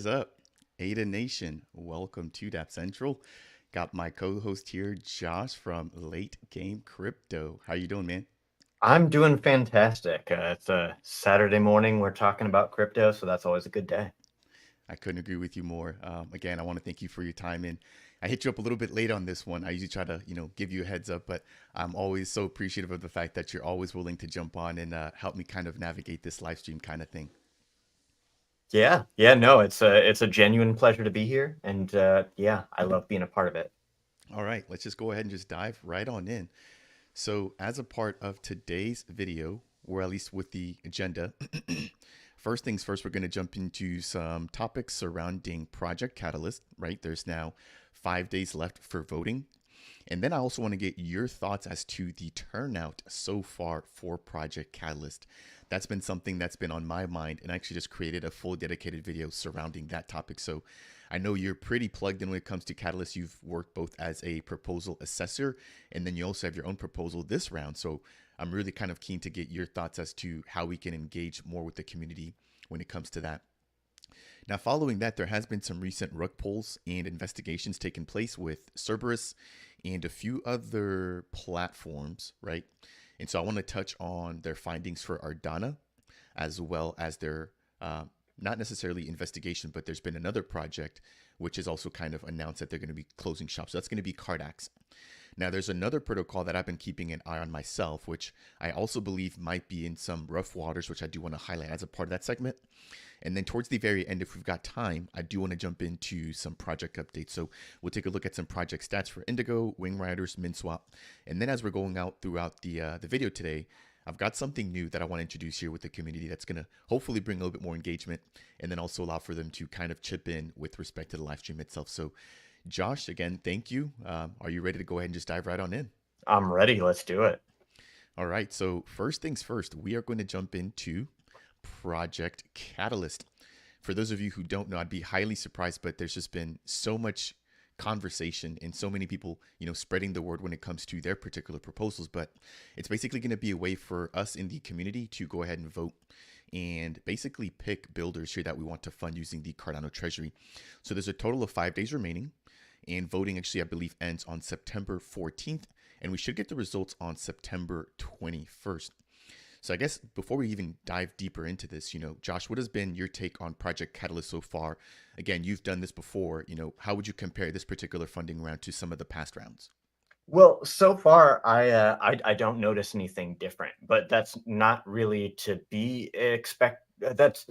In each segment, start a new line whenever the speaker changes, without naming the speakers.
is up? Ada Nation, welcome to Dap Central. Got my co-host here, Josh from Late Game Crypto. How you doing, man?
I'm doing fantastic. It's a Saturday morning. We're talking about crypto, so that's always a good day.
I couldn't agree with you more. Again, I want to thank you for your time. And I hit you up a little bit late on this one. I usually try to, give you a heads up, but I'm always so appreciative of the fact that you're always willing to jump on and help me kind of navigate this live stream kind of thing.
Yeah, no, it's a genuine pleasure to be here, and yeah, I love being a part of it.
All right, let's just go ahead and just dive right on in. So, as a part of today's video, or at least with the agenda, first things first, we're going to jump into some topics surrounding Project Catalyst, right? There's now 5 days left for voting. And then I also want to get your thoughts as to the turnout so far for Project Catalyst. That's been something that's been on my mind, and I actually just created a full dedicated video surrounding that topic. So I know you're pretty plugged in when it comes to Catalyst. You've worked both as a proposal assessor, and then you also have your own proposal this round. So I'm really kind of keen to get your thoughts as to how we can engage more with the community when it comes to that. Now, following that, there has been some recent Rugpulls and investigations taking place with Cerberus and a few other platforms, right? And so I want to touch on their findings for Ardana, as well as their not necessarily investigation, but there's been another project which is also kind of announced that they're going to be closing shop. So that's going to be Cardax. Now, there's another protocol that I've been keeping an eye on myself, which I also believe might be in some rough waters, which I do want to highlight as a part of that segment. And then towards the very end, if we've got time, I do want to jump into some project updates. So we'll take a look at some project stats for Indigo, Wing Riders, MinSwap. And then as we're going out throughout the video today, I've got something new that I want to introduce here with the community that's going to hopefully bring a little bit more engagement and then also allow for them to kind of chip in with respect to the live stream itself. So Josh, again, thank you. Are you ready to go ahead and just dive right on in?
I'm ready. Let's do it.
All right. So first things first, we are going to jump into Project Catalyst. For those of you who don't know, I'd be highly surprised, but there's just been so much conversation and so many people, spreading the word when it comes to their particular proposals. But it's basically going to be a way for us in the community to go ahead and vote and basically pick builders here that we want to fund using the Cardano Treasury. So there's a total of 5 days remaining, and voting actually, I believe, ends on September 14th, and we should get the results on September 21st. So I guess before we even dive deeper into this, Josh, what has been your take on Project Catalyst so far? Again, you've done this before. How would you compare this particular funding round to some of the past rounds?
Well, so far, I don't notice anything different, but that's not really to be expect. That's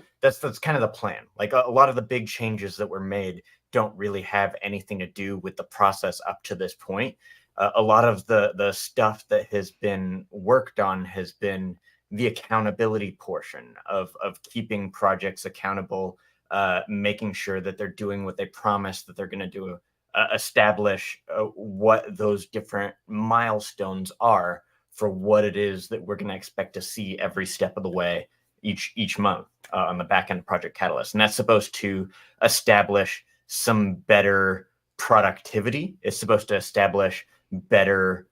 kind of the plan. Like a lot of the big changes that were made don't really have anything to do with the process up to this point. A lot of the stuff that has been worked on has been the accountability portion of keeping projects accountable, making sure that they're doing what they promised that they're going to do, establish what those different milestones are for what it is that we're going to expect to see every step of the way each month on the back end of Project Catalyst. And that's supposed to establish some better productivity. It's supposed to establish better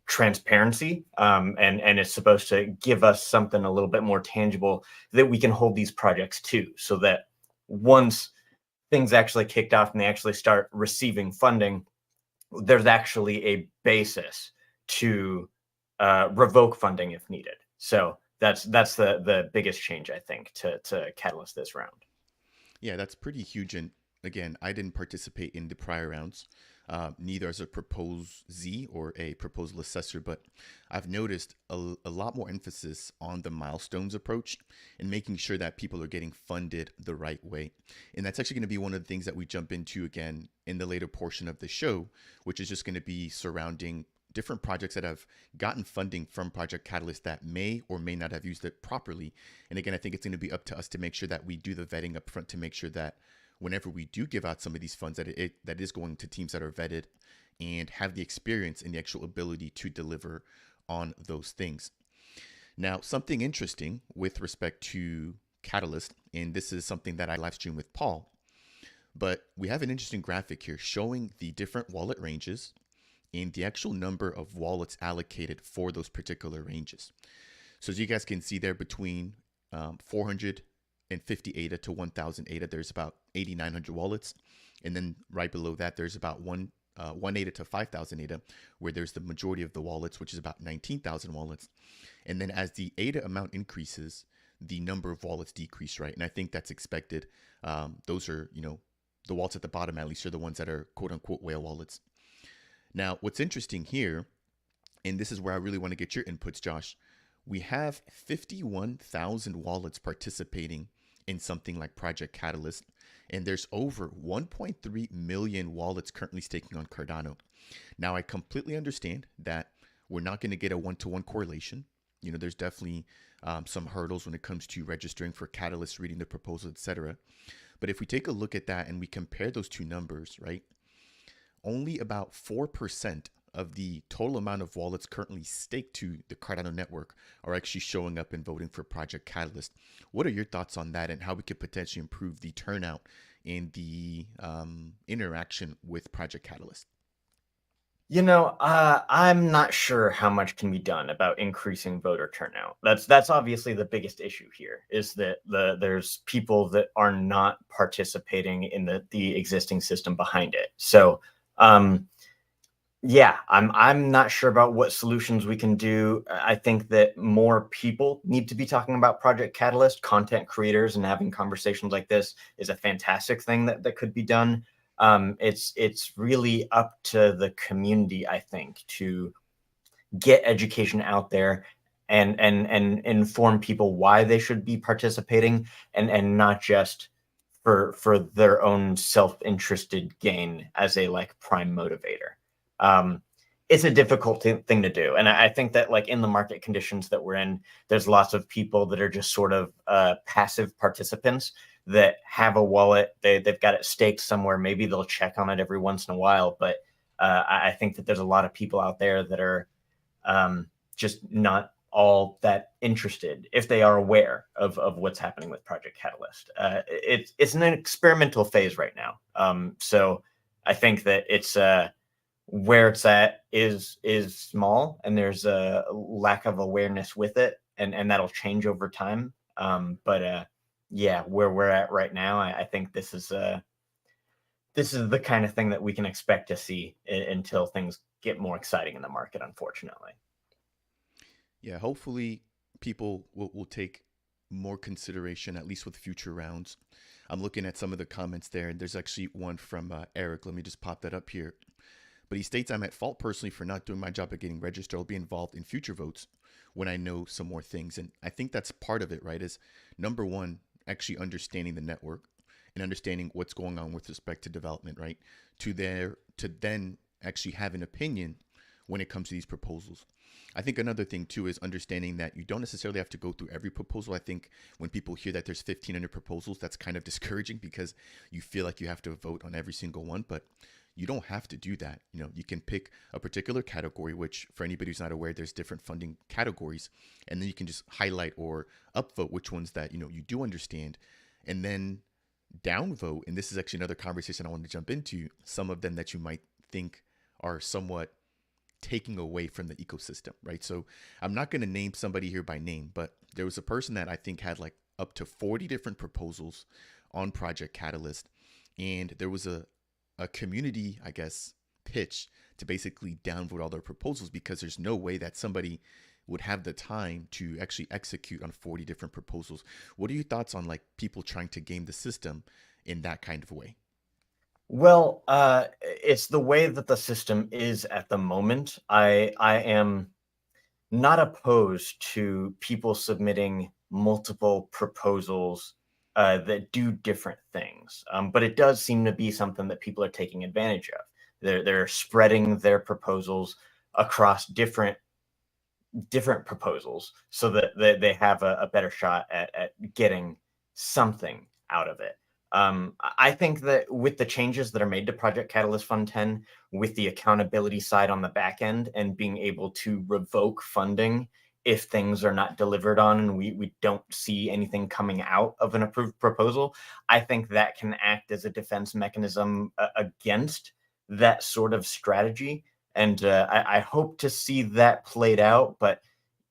transparency, and it's supposed to give us something a little bit more tangible that we can hold these projects to, so that once things actually kicked off and they actually start receiving funding, there's actually a basis to revoke funding if needed. So that's the biggest change, I think, to Catalyst this round.
Yeah, that's pretty huge. And again, I didn't participate in the prior rounds, neither as a proposee or a proposal assessor, but I've noticed a lot more emphasis on the milestones approach and making sure that people are getting funded the right way. And that's actually going to be one of the things that we jump into again in the later portion of the show, which is just going to be surrounding different projects that have gotten funding from Project Catalyst that may or may not have used it properly. And again, I think it's going to be up to us to make sure that we do the vetting up front to make sure that whenever we do give out some of these funds, that is going to teams that are vetted and have the experience and the actual ability to deliver on those things. Now, something interesting with respect to Catalyst, and this is something that I live stream with Paul, but we have an interesting graphic here showing the different wallet ranges and the actual number of wallets allocated for those particular ranges. So as you guys can see there, between 400 50 ADA to 1,000 ADA, there's about 8,900 wallets. And then right below that, there's about 1 ADA to 5,000 ADA, where there's the majority of the wallets, which is about 19,000 wallets. And then as the ADA amount increases, the number of wallets decrease, right? And I think that's expected. Those are, the wallets at the bottom, at least, are the ones that are quote unquote whale wallets. Now, what's interesting here, and this is where I really want to get your inputs, Josh, we have 51,000 wallets participating in something like Project Catalyst, and there's over 1.3 million wallets currently staking on Cardano. Now, I completely understand that we're not going to get a one-to-one correlation. There's definitely some hurdles when it comes to registering for Catalyst, reading the proposal, etc. But if we take a look at that and we compare those two numbers, right, only about 4% of the total amount of wallets currently staked to the Cardano network are actually showing up and voting for Project Catalyst. What are your thoughts on that, and how we could potentially improve the turnout and the interaction with Project Catalyst?
I'm not sure how much can be done about increasing voter turnout. That's obviously the biggest issue here, is that there's people that are not participating in the existing system behind it. So, yeah, I'm not sure about what solutions we can do. I think that more people need to be talking about Project Catalyst. Content creators and having conversations like this is a fantastic thing that could be done. It's really up to the community, I think, to get education out there and inform people why they should be participating, and not just for their own self-interested gain as a prime motivator. It's a difficult thing to do. And I think that in the market conditions that we're in, there's lots of people that are just sort of passive participants that have a wallet. They've got it staked somewhere. Maybe they'll check on it every once in a while. But I think that there's a lot of people out there that are just not all that interested, if they are aware of what's happening with Project Catalyst. It's an experimental phase right now. So I think that it's where it's at is small, and there's a lack of awareness with it, and that'll change over time. But yeah, where we're at right now, I think this is the kind of thing that we can expect to see until things get more exciting in the market, unfortunately.
Yeah, hopefully people will take more consideration, at least with future rounds. I'm looking at some of the comments there, and there's actually one from Eric. Let me just pop that up here. But he states, I'm at fault personally for not doing my job of getting registered. I'll be involved in future votes when I know some more things. And I think that's part of it, right? Is number one, actually understanding the network and understanding what's going on with respect to development, right? To then actually have an opinion when it comes to these proposals. I think another thing too is understanding that you don't necessarily have to go through every proposal. I think when people hear that there's 1,500 proposals, that's kind of discouraging because you feel like you have to vote on every single one, but you don't have to do that. You can pick a particular category, which for anybody who's not aware, there's different funding categories, and then you can just highlight or upvote which ones that you do understand, and then downvote. And this is actually another conversation I want to jump into. Some of them that you might think are somewhat taking away from the ecosystem, right? So I'm not going to name somebody here by name, but there was a person that I think had up to 40 different proposals on Project Catalyst, and there was a community, I guess, pitch to basically downvote all their proposals because there's no way that somebody would have the time to actually execute on 40 different proposals. What are your thoughts on people trying to game the system in that kind of way?
Well, it's the way that the system is at the moment. I am not opposed to people submitting multiple proposals that do different things. But it does seem to be something that people are taking advantage of. They're spreading their proposals across different proposals so that they have a better shot at getting something out of it. I think that with the changes that are made to Project Catalyst Fund 10, with the accountability side on the back end and being able to revoke funding if things are not delivered on and we don't see anything coming out of an approved proposal, I think that can act as a defense mechanism against that sort of strategy. And I hope to see that played out. But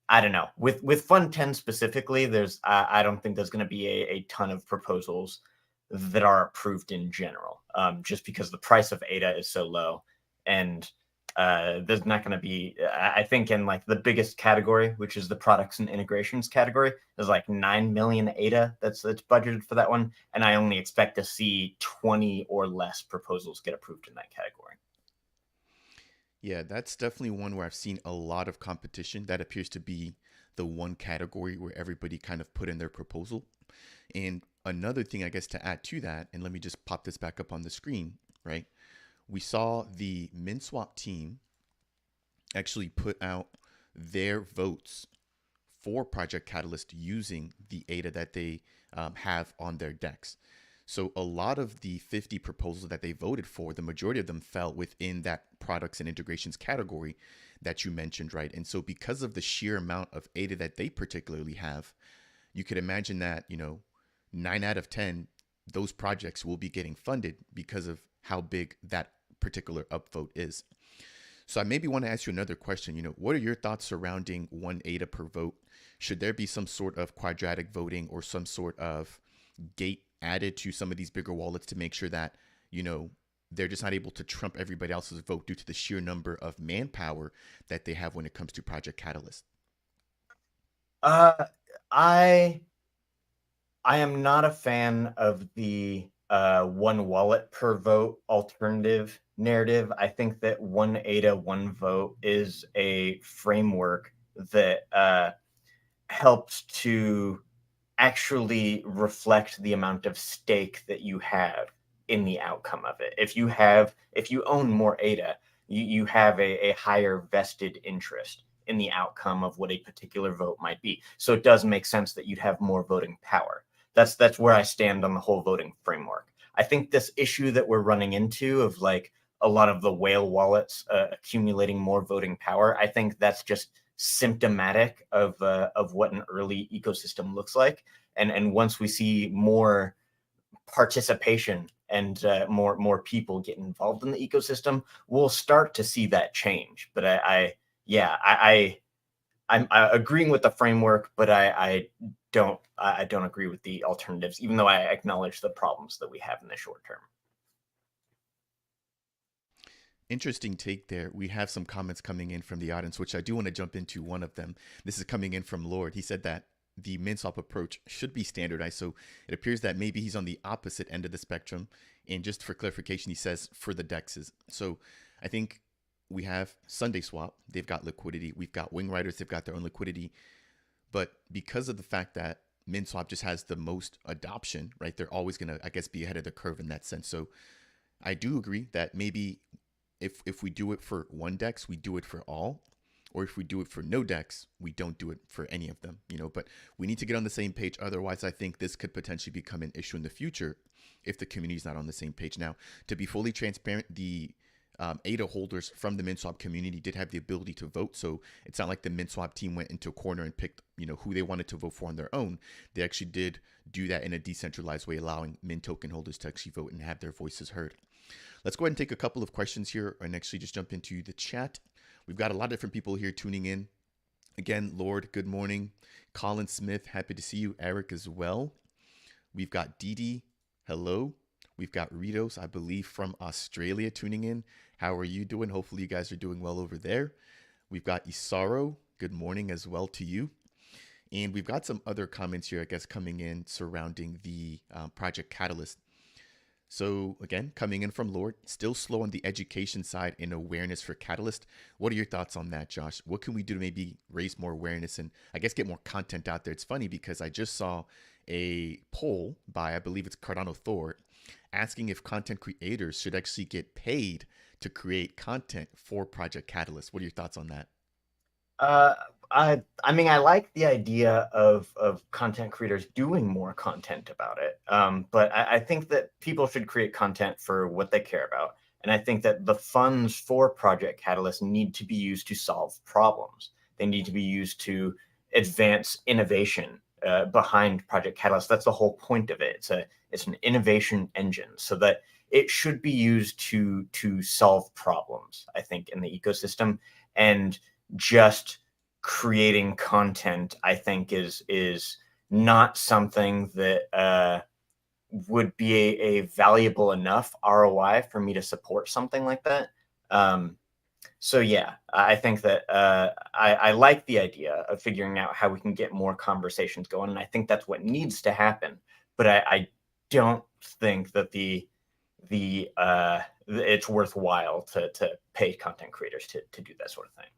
I don't know. With Fund 10 specifically, I don't think there's going to be a ton of proposals that are approved in general, just because the price of ADA is so low, and there's not going to be. I think in like the biggest category, which is the products and integrations category, there's like 9 million ADA that's budgeted for that one, and I only expect to see 20 or less proposals get approved in that category.
Yeah, that's definitely one where I've seen a lot of competition. That appears to be the one category where everybody kind of put in their proposal. And another thing, I guess, to add to that, and let me just pop this back up on the screen, right? We saw the MinSwap team actually put out their votes for Project Catalyst using the ADA that they have on their decks. So a lot of the 50 proposals that they voted for, the majority of them fell within that products and integrations category that you mentioned, right? And so because of the sheer amount of ADA that they particularly have, you could imagine that, 9 out of 10, those projects will be getting funded because of how big that particular upvote is. So I maybe want to ask you another question. What are your thoughts surrounding one ADA per vote? Should there be some sort of quadratic voting or some sort of gate added to some of these bigger wallets to make sure that, they're just not able to trump everybody else's vote due to the sheer number of manpower that they have when it comes to Project Catalyst?
Uh, I I am not a fan of the one wallet per vote alternative narrative. I think that one ADA, one vote is a framework that helps to actually reflect the amount of stake that you have in the outcome of it. If you own more ADA, you have a higher vested interest in the outcome of what a particular vote might be. So it does make sense that you'd have more voting power. That's where I stand on the whole voting framework. I think this issue that we're running into of like a lot of the whale wallets accumulating more voting power, I think that's just symptomatic of what an early ecosystem looks like. And once we see more participation and more people get involved in the ecosystem, we'll start to see that change. But I'm agreeing with the framework, but I don't agree with the alternatives, even though I acknowledge the problems that we have in the short term.
Interesting take there. We have some comments coming in from the audience, which I do want to jump into one of them. This is coming in from Lord. He said that the MinSwap approach should be standardized. So it appears that maybe he's on the opposite end of the spectrum. And just for clarification, he says for the dexes. So I think we have Sunday Swap. They've got liquidity. We've got Wing Riders. They've got their own liquidity. But because of the fact that MinSwap just has the most adoption, right? They're always going to, I guess, be ahead of the curve in that sense. So I do agree that maybe if we do it for one dex, we do it for all. Or if we do it for no decks, we don't do it for any of them, but we need to get on the same page. Otherwise, I think this could potentially become an issue in the future if the community is not on the same page. Now, to be fully transparent, the ADA holders from the MinSwap community did have the ability to vote. So it's not like the MinSwap team went into a corner and picked, who they wanted to vote for on their own. They actually did do that in a decentralized way, allowing Min token holders to actually vote and have their voices heard. Let's go ahead and take a couple of questions here and actually just jump into the chat. We've got a lot of different people here tuning in. Again, Lord, good morning. Colin Smith, happy to see you. Eric as well. We've got Didi, hello. We've got Ritos, I believe, from Australia tuning in. How are you doing? Hopefully you guys are doing well over there. We've got Isaro, good morning as well to you. And we've got some other comments here, I guess, coming in surrounding the Project Catalyst. So again, coming in from Lord, still slow on the education side and awareness for Catalyst. What are your thoughts on that, Josh? What can we do to maybe raise more awareness and I guess get more content out there? It's funny because I just saw a poll by, I believe it's Cardano Thor, asking if content creators should actually get paid to create content for Project Catalyst. What are your thoughts on that?
I mean, I like the idea of content creators doing more content about it. But I think that people should create content for what they care about. And I think that the funds for Project Catalyst need to be used to solve problems. They need to be used to advance innovation behind Project Catalyst. That's the whole point of it. It's an innovation engine, so that it should be used to solve problems, I think, in the ecosystem, and just creating content, I think is not something that would be a valuable enough ROI for me to support something like that. So yeah, I think that I like the idea of figuring out how we can get more conversations going, and I think that's what needs to happen. But I don't think that it's worthwhile to pay content creators to do that sort of thing.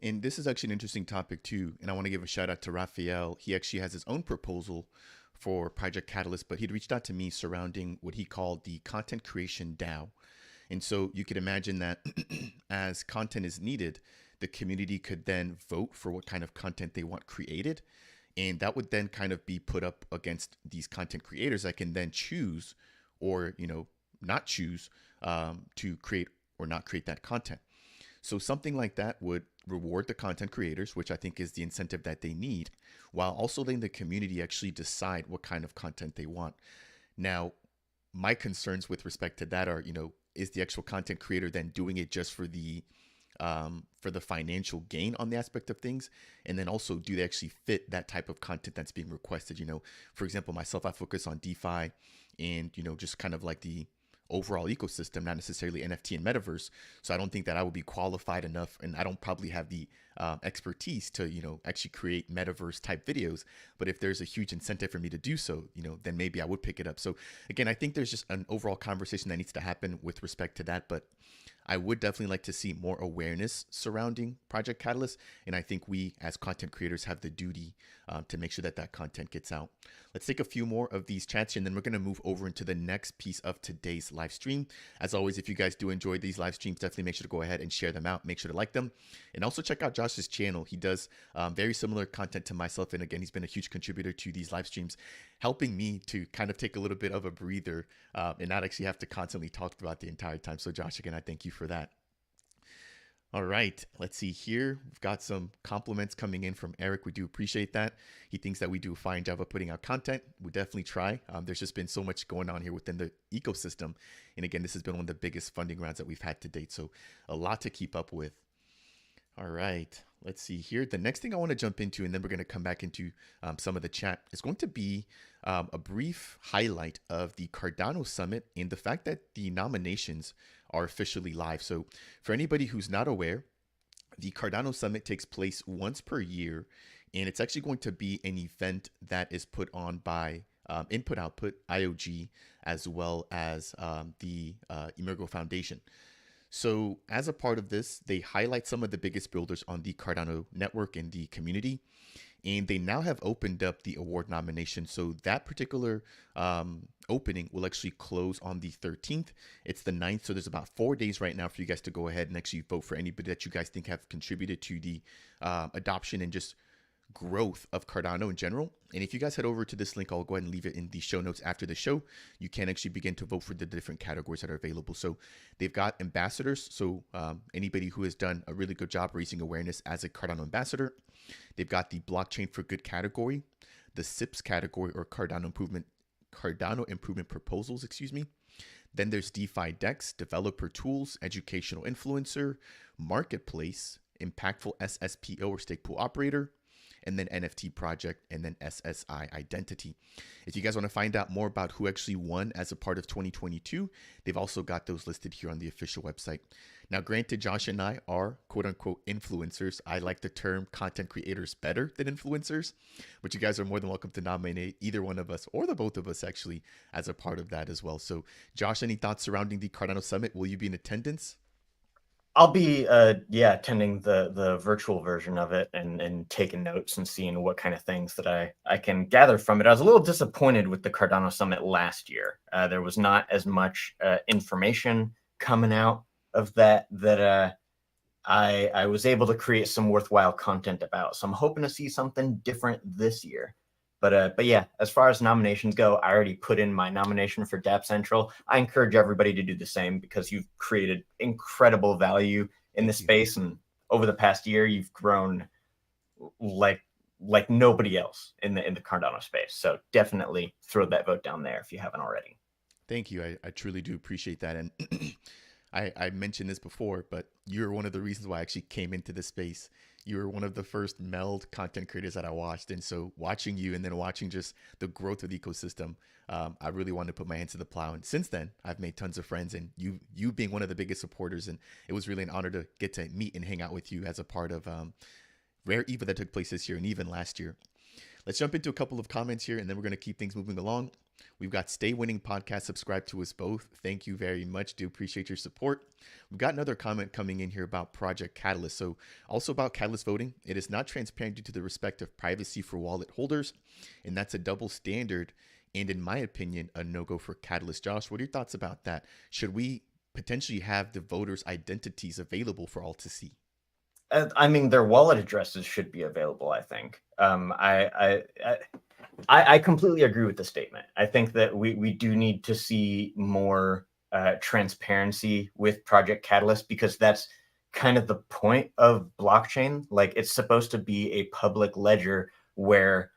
And this is actually an interesting topic too. And I want to give a shout out to Raphael. He actually has his own proposal for Project Catalyst, but he'd reached out to me surrounding what he called the content creation DAO. And so you could imagine that as content is needed, the community could then vote for what kind of content they want created. And that would then kind of be put up against these content creators that can then choose or, not choose to create or not create that content. So something like that would reward the content creators, which I think is the incentive that they need, while also letting the community actually decide what kind of content they want. Now, my concerns with respect to that are, is the actual content creator then doing it just for the financial gain on the aspect of things, and then also do they actually fit that type of content that's being requested? For example, myself, I focus on DeFi and just kind of like the overall ecosystem, not necessarily NFT and metaverse. So I don't think that I would be qualified enough, and I don't probably have the expertise to actually create metaverse type videos. But if there's a huge incentive for me to do so, then maybe I would pick it up. So again, I think there's just an overall conversation that needs to happen with respect to that. But I would definitely like to see more awareness surrounding Project Catalyst. And I think we as content creators have the duty to make sure that that content gets out. Let's take a few more of these chats and then we're going to move over into the next piece of today's live stream. As always, if you guys do enjoy these live streams, definitely make sure to go ahead and share them out. Make sure to like them. And also check out Josh's channel. He does very similar content to myself. And again, he's been a huge contributor to these live streams, helping me to kind of take a little bit of a breather and not actually have to constantly talk about the entire time. So Josh, again, I thank you for that. All right, let's see here. We've got some compliments coming in from Eric. We do appreciate that. He thinks that we do a fine job of putting out content. We definitely try. There's just been so much going on here within the ecosystem. And again, this has been one of the biggest funding rounds that we've had to date. So a lot to keep up with. All right, let's see here. The next thing I want to jump into, and then we're going to come back into some of the chat, is going to be a brief highlight of the Cardano Summit and the fact that the nominations are officially live. So for anybody who's not aware, the Cardano Summit takes place once per year, and it's actually going to be an event that is put on by Input Output, IOG, as well as the Emergo Foundation. So as a part of this, they highlight some of the biggest builders on the Cardano network and the community. And they now have opened up the award nomination. So that particular opening will actually close on the 13th. It's the 9th. So there's about 4 days right now for you guys to go ahead and actually vote for anybody that you guys think have contributed to the adoption and just growth of Cardano in general. And if you guys head over to this link, I'll go ahead and leave it in the show notes after the show. You can actually begin to vote for the different categories that are available. So they've got ambassadors. So anybody who has done a really good job raising awareness as a Cardano ambassador. They've got the blockchain for good category, the SIPs category, or Cardano improvement proposals, excuse me. Then there's DeFi Dex, developer tools, educational influencer, marketplace, impactful SSPO or stake pool operator, and then NFT project, and then SSI identity. If you guys want to find out more about who actually won as a part of 2022, they've also got those listed here on the official website. Now, granted, Josh and I are quote unquote influencers. I like the term content creators better than influencers, but you guys are more than welcome to nominate either one of us or the both of us actually as a part of that as well. So Josh, any thoughts surrounding the Cardano Summit? Will you be in attendance?
I'll be attending the virtual version of it and taking notes and seeing what kind of things that I can gather from it. I was a little disappointed with the Cardano Summit last year. There was not as much information coming out of that I was able to create some worthwhile content about. So I'm hoping to see something different this year. But yeah, as far as nominations go, I already put in my nomination for DApp Central. I encourage everybody to do the same because you've created incredible value in this space, and over the past year, you've grown like nobody else in the Cardano space. So definitely throw that vote down there if you haven't already.
Thank you. I truly do appreciate that. And I mentioned this before, but you're one of the reasons why I actually came into this space. You were one of the first meld content creators that I watched. And so watching you and then watching just the growth of the ecosystem, I really wanted to put my hands to the plow. And since then, I've made tons of friends, and you being one of the biggest supporters. And it was really an honor to get to meet and hang out with you as a part of Rare EVA that took place this year and even last year. Let's jump into a couple of comments here, and then we're going to keep things moving along. We've got Stay Winning Podcast. Subscribe to us both. Thank you very much. Do appreciate your support. We've got another comment coming in here about Project Catalyst. So also about Catalyst voting. It is not transparent due to the respect of privacy for wallet holders, and that's a double standard. And in my opinion, a no-go for Catalyst. Josh, what are your thoughts about that? Should we potentially have the voters' identities available for all to see?
I mean, their wallet addresses should be available, I think. I completely agree with the statement. I think that we do need to see more transparency with Project Catalyst, because that's kind of the point of blockchain. Like, it's supposed to be a public ledger where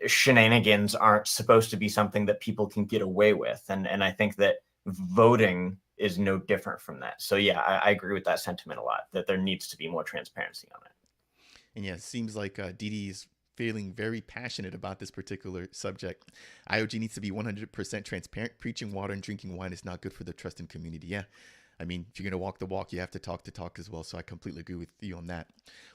shenanigans aren't supposed to be something that people can get away with. And I think that voting is no different from that. So yeah, I agree with that sentiment a lot, that there needs to be more transparency on it.
And yeah, it seems like Didi is feeling very passionate about this particular subject. IOG needs to be 100% transparent. Preaching water and drinking wine is not good for the trust and community. Yeah. I mean, if you're going to walk the walk, you have to talk the talk as well. So I completely agree with you on that.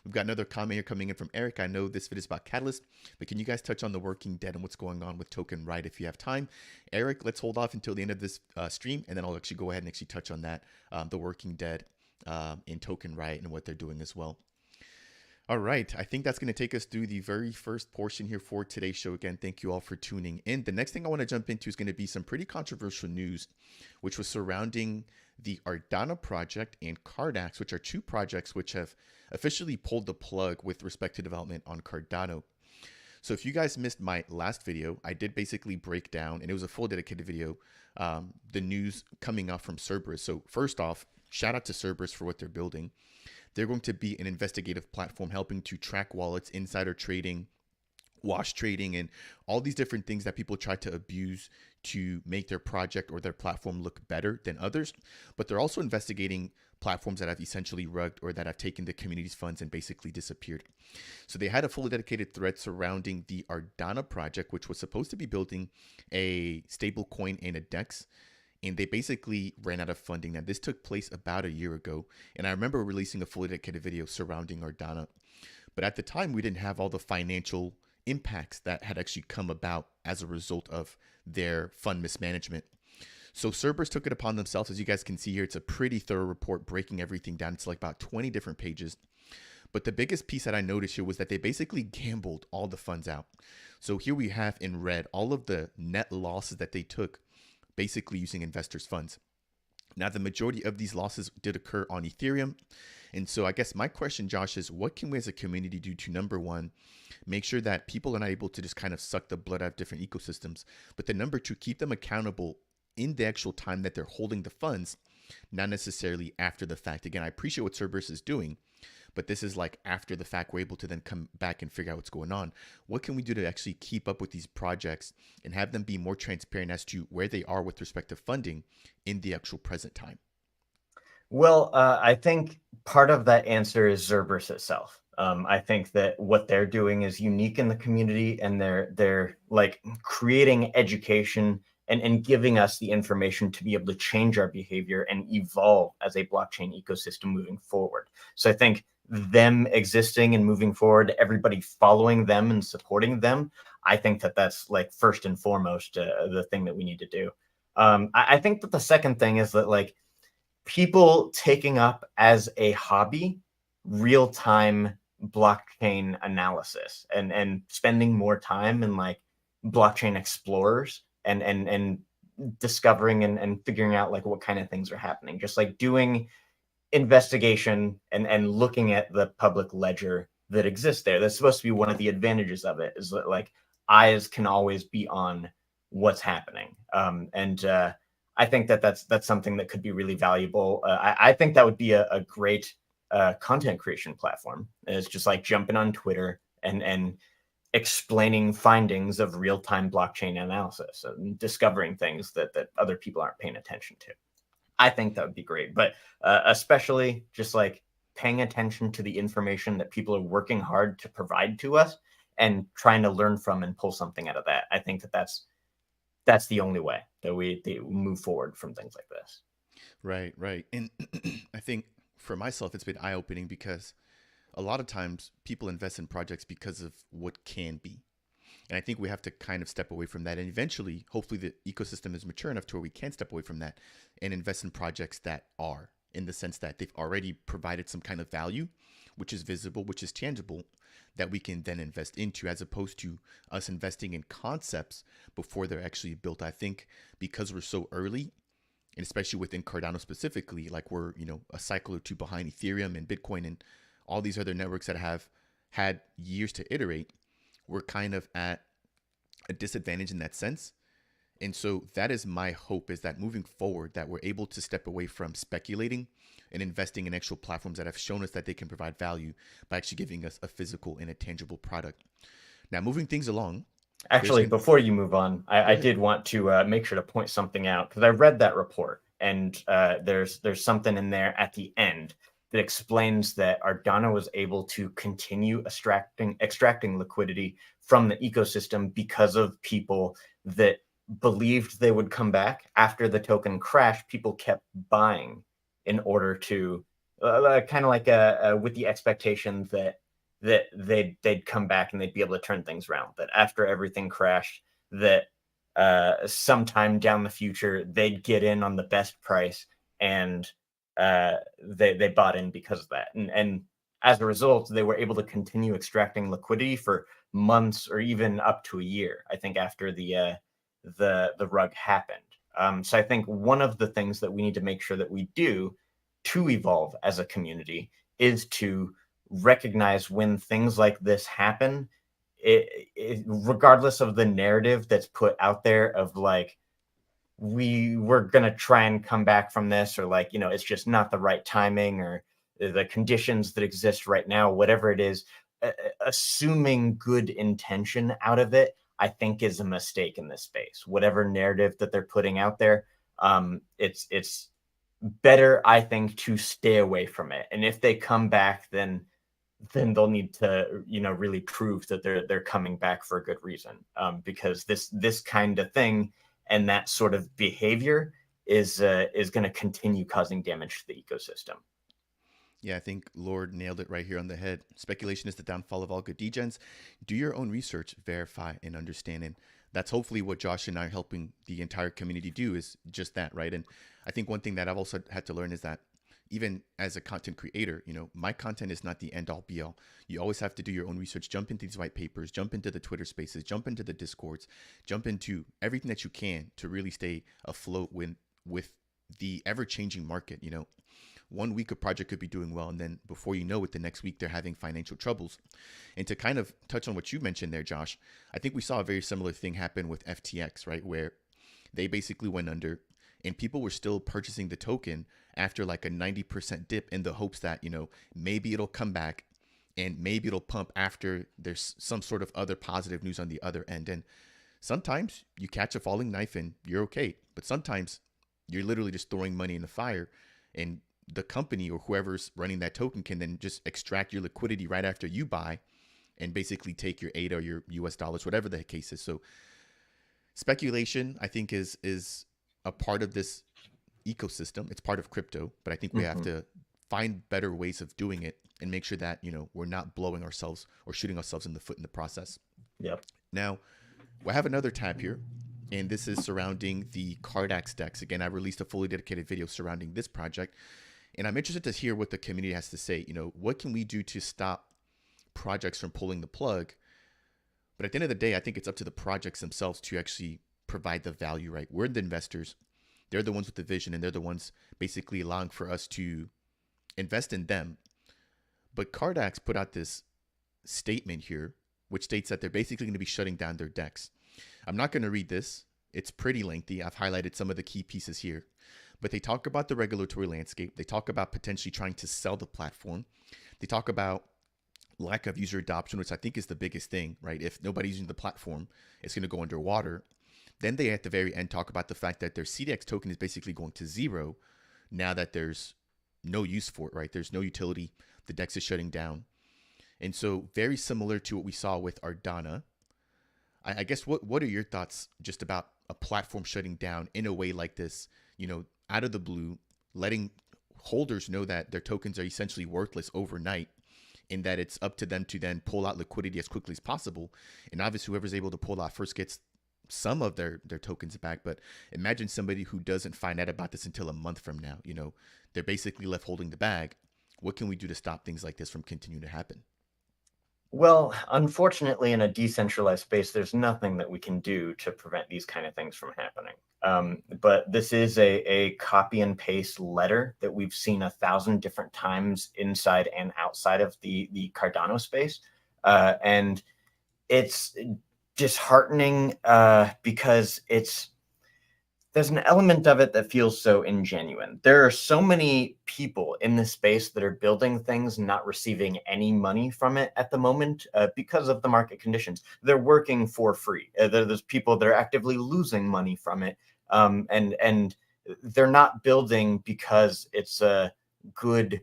We've got another comment here coming in from Eric. I know this video is about Catalyst, but can you guys touch on the Working Dead and what's going on with Token Right if you have time? Eric, let's hold off until the end of this stream, and then I'll actually go ahead and actually touch on that, the Working Dead in Token Right and what they're doing as well. All right, I think that's going to take us through the very first portion here for today's show. Again, thank you all for tuning in. The next thing I want to jump into is going to be some pretty controversial news, which was surrounding the Cardano project and Cardax, which are two projects which have officially pulled the plug with respect to development on Cardano. So if you guys missed my last video, I did basically break down, and it was a full dedicated video, the news coming up from Cerberus. So first off, shout out to Cerberus for what they're building. They're going to be an investigative platform helping to track wallets, insider trading, wash trading, and all these different things that people try to abuse to make their project or their platform look better than others. But they're also investigating platforms that have essentially rugged or that have taken the community's funds and basically disappeared. So they had a fully dedicated thread surrounding the Cardano project, which was supposed to be building a stable coin and a DEX. And they basically ran out of funding. Now, this took place about a year ago. And I remember releasing a fully dedicated video surrounding Cardano. But at the time, we didn't have all the financial impacts that had actually come about as a result of their fund mismanagement. So Cerberus took it upon themselves. As you guys can see here, it's a pretty thorough report breaking everything down. It's like about 20 different pages. But the biggest piece that I noticed here was that they basically gambled all the funds out. So here we have in red all of the net losses that they took, basically using investors' funds. Now, the majority of these losses did occur on Ethereum. And so I guess my question, Josh, is what can we as a community do to, number one, make sure that people are not able to just kind of suck the blood out of different ecosystems, but then number two, keep them accountable in the actual time that they're holding the funds, not necessarily after the fact. Again, I appreciate what Cerberus is doing, but this is like after the fact, we're able to then come back and figure out what's going on. What can we do to actually keep up with these projects and have them be more transparent as to where they are with respect to funding in the actual present time?
Well, I think part of that answer is Cerberus itself. I think that what they're doing is unique in the community, and they're like creating education and giving us the information to be able to change our behavior and evolve as a blockchain ecosystem moving forward. So I think them existing and moving forward, everybody following them and supporting them, I think that that's like first and foremost the thing that we need to do. I think that the second thing is that like people taking up as a hobby real-time blockchain analysis and spending more time in like blockchain explorers and discovering and figuring out like what kind of things are happening, just like doing investigation and looking at the public ledger that exists there. That's supposed to be one of the advantages of it, is that like eyes can always be on what's happening. I think that that's something that could be really valuable. I think that would be a great content creation platform. It's just like jumping on Twitter and explaining findings of real-time blockchain analysis and discovering things that other people aren't paying attention to. I think that would be great. But especially just like paying attention to the information that people are working hard to provide to us and trying to learn from and pull something out of that. I think that that's the only way that we move forward from things like this.
Right, right. And I think for myself, it's been eye opening because a lot of times people invest in projects because of what can be. And I think we have to kind of step away from that. And eventually, hopefully, the ecosystem is mature enough to where we can step away from that and invest in projects that are, in the sense that they've already provided some kind of value, which is visible, which is tangible, that we can then invest into, as opposed to us investing in concepts before they're actually built. I think because we're so early, and especially within Cardano specifically, like we're, a cycle or two behind Ethereum and Bitcoin and all these other networks that have had years to iterate, we're kind of at a disadvantage in that sense. And so that is my hope, is that moving forward, that we're able to step away from speculating and investing in actual platforms that have shown us that they can provide value by actually giving us a physical and a tangible product. Now, moving things along, there's
Actually,
going to
before you move on,
go
I
ahead.
did want to make sure to point something out because I read that report, and there's something in there at the end that explains that Cardano was able to continue extracting liquidity from the ecosystem because of people that believed they would come back after the token crashed. People kept buying in order to kind of like with the expectation that they'd come back and they'd be able to turn things around. That after everything crashed, that sometime down the future they'd get in on the best price, and they bought in because of that. And as a result, they were able to continue extracting liquidity for months or even up to a year. I think after the rug happened. So I think one of the things that we need to make sure that we do to evolve as a community is to recognize when things like this happen, regardless of the narrative that's put out there of like we're gonna try and come back from this, or like it's just not the right timing, or the conditions that exist right now, whatever it is. Assuming good intention out of it, I think, is a mistake in this space. Whatever narrative that they're putting out there, it's better, I think, to stay away from it. And if they come back, then they'll need to really prove that they're coming back for a good reason, because this kind of thing and that sort of behavior is going to continue causing damage to the ecosystem.
Yeah, I think Lord nailed it right here on the head. Speculation is the downfall of all good degens. Do your own research, verify, and understand. And that's hopefully what Josh and I are helping the entire community do, is just that, right? And I think one thing that I've also had to learn is that even as a content creator, my content is not the end all be all. You always have to do your own research, jump into these white papers, jump into the Twitter spaces, jump into the Discords, jump into everything that you can to really stay afloat with the ever changing market. One week a project could be doing well, and then before you know it, the next week they're having financial troubles. And to kind of touch on what you mentioned there, Josh, I think we saw a very similar thing happen with FTX, right? Where they basically went under and people were still purchasing the token after like a 90% dip in the hopes that, maybe it'll come back and maybe it'll pump after there's some sort of other positive news on the other end. And sometimes you catch a falling knife and you're okay. But sometimes you're literally just throwing money in the fire, and the company or whoever's running that token can then just extract your liquidity right after you buy and basically take your ADA or your US dollars, whatever the case is. So speculation, I think, is a part of this ecosystem. It's part of crypto, but I think we have
Mm-hmm.
to find better ways of doing it and make sure that, we're not blowing ourselves or shooting ourselves in the foot in the process.
Yep.
Now, we have another tab here, and this is surrounding the Cardax DEX. Again, I released a fully dedicated video surrounding this project, and I'm interested to hear what the community has to say. What can we do to stop projects from pulling the plug? But at the end of the day, I think it's up to the projects themselves to actually provide the value, right? We're the investors. They're the ones with the vision, and they're the ones basically allowing for us to invest in them. But Cardax put out this statement here, which states that they're basically going to be shutting down their DEX. I'm not going to read this. It's pretty lengthy. I've highlighted some of the key pieces here. But they talk about the regulatory landscape. They talk about potentially trying to sell the platform. They talk about lack of user adoption, which I think is the biggest thing, right? If nobody's using the platform, it's going to go underwater. Then they, at the very end, talk about the fact that their CDX token is basically going to zero, now that there's no use for it, right? There's no utility. The DEX is shutting down. And so very similar to what we saw with Ardana, I guess what are your thoughts just about a platform shutting down in a way like this, out of the blue, letting holders know that their tokens are essentially worthless overnight and that it's up to them to then pull out liquidity as quickly as possible. And obviously whoever's able to pull out first gets some of their tokens back. But imagine somebody who doesn't find out about this until a month from now. They're basically left holding the bag. What can we do to stop things like this from continuing to happen?
Well, unfortunately, in a decentralized space, there's nothing that we can do to prevent these kind of things from happening. But this is a copy and paste letter that we've seen 1,000 different times inside and outside of the Cardano space. And it's disheartening because there's an element of it that feels so ingenuine. There are so many people in this space that are building things, not receiving any money from it at the moment because of the market conditions. They're working for free. There's people that are actively losing money from it, and they're not building because it's a good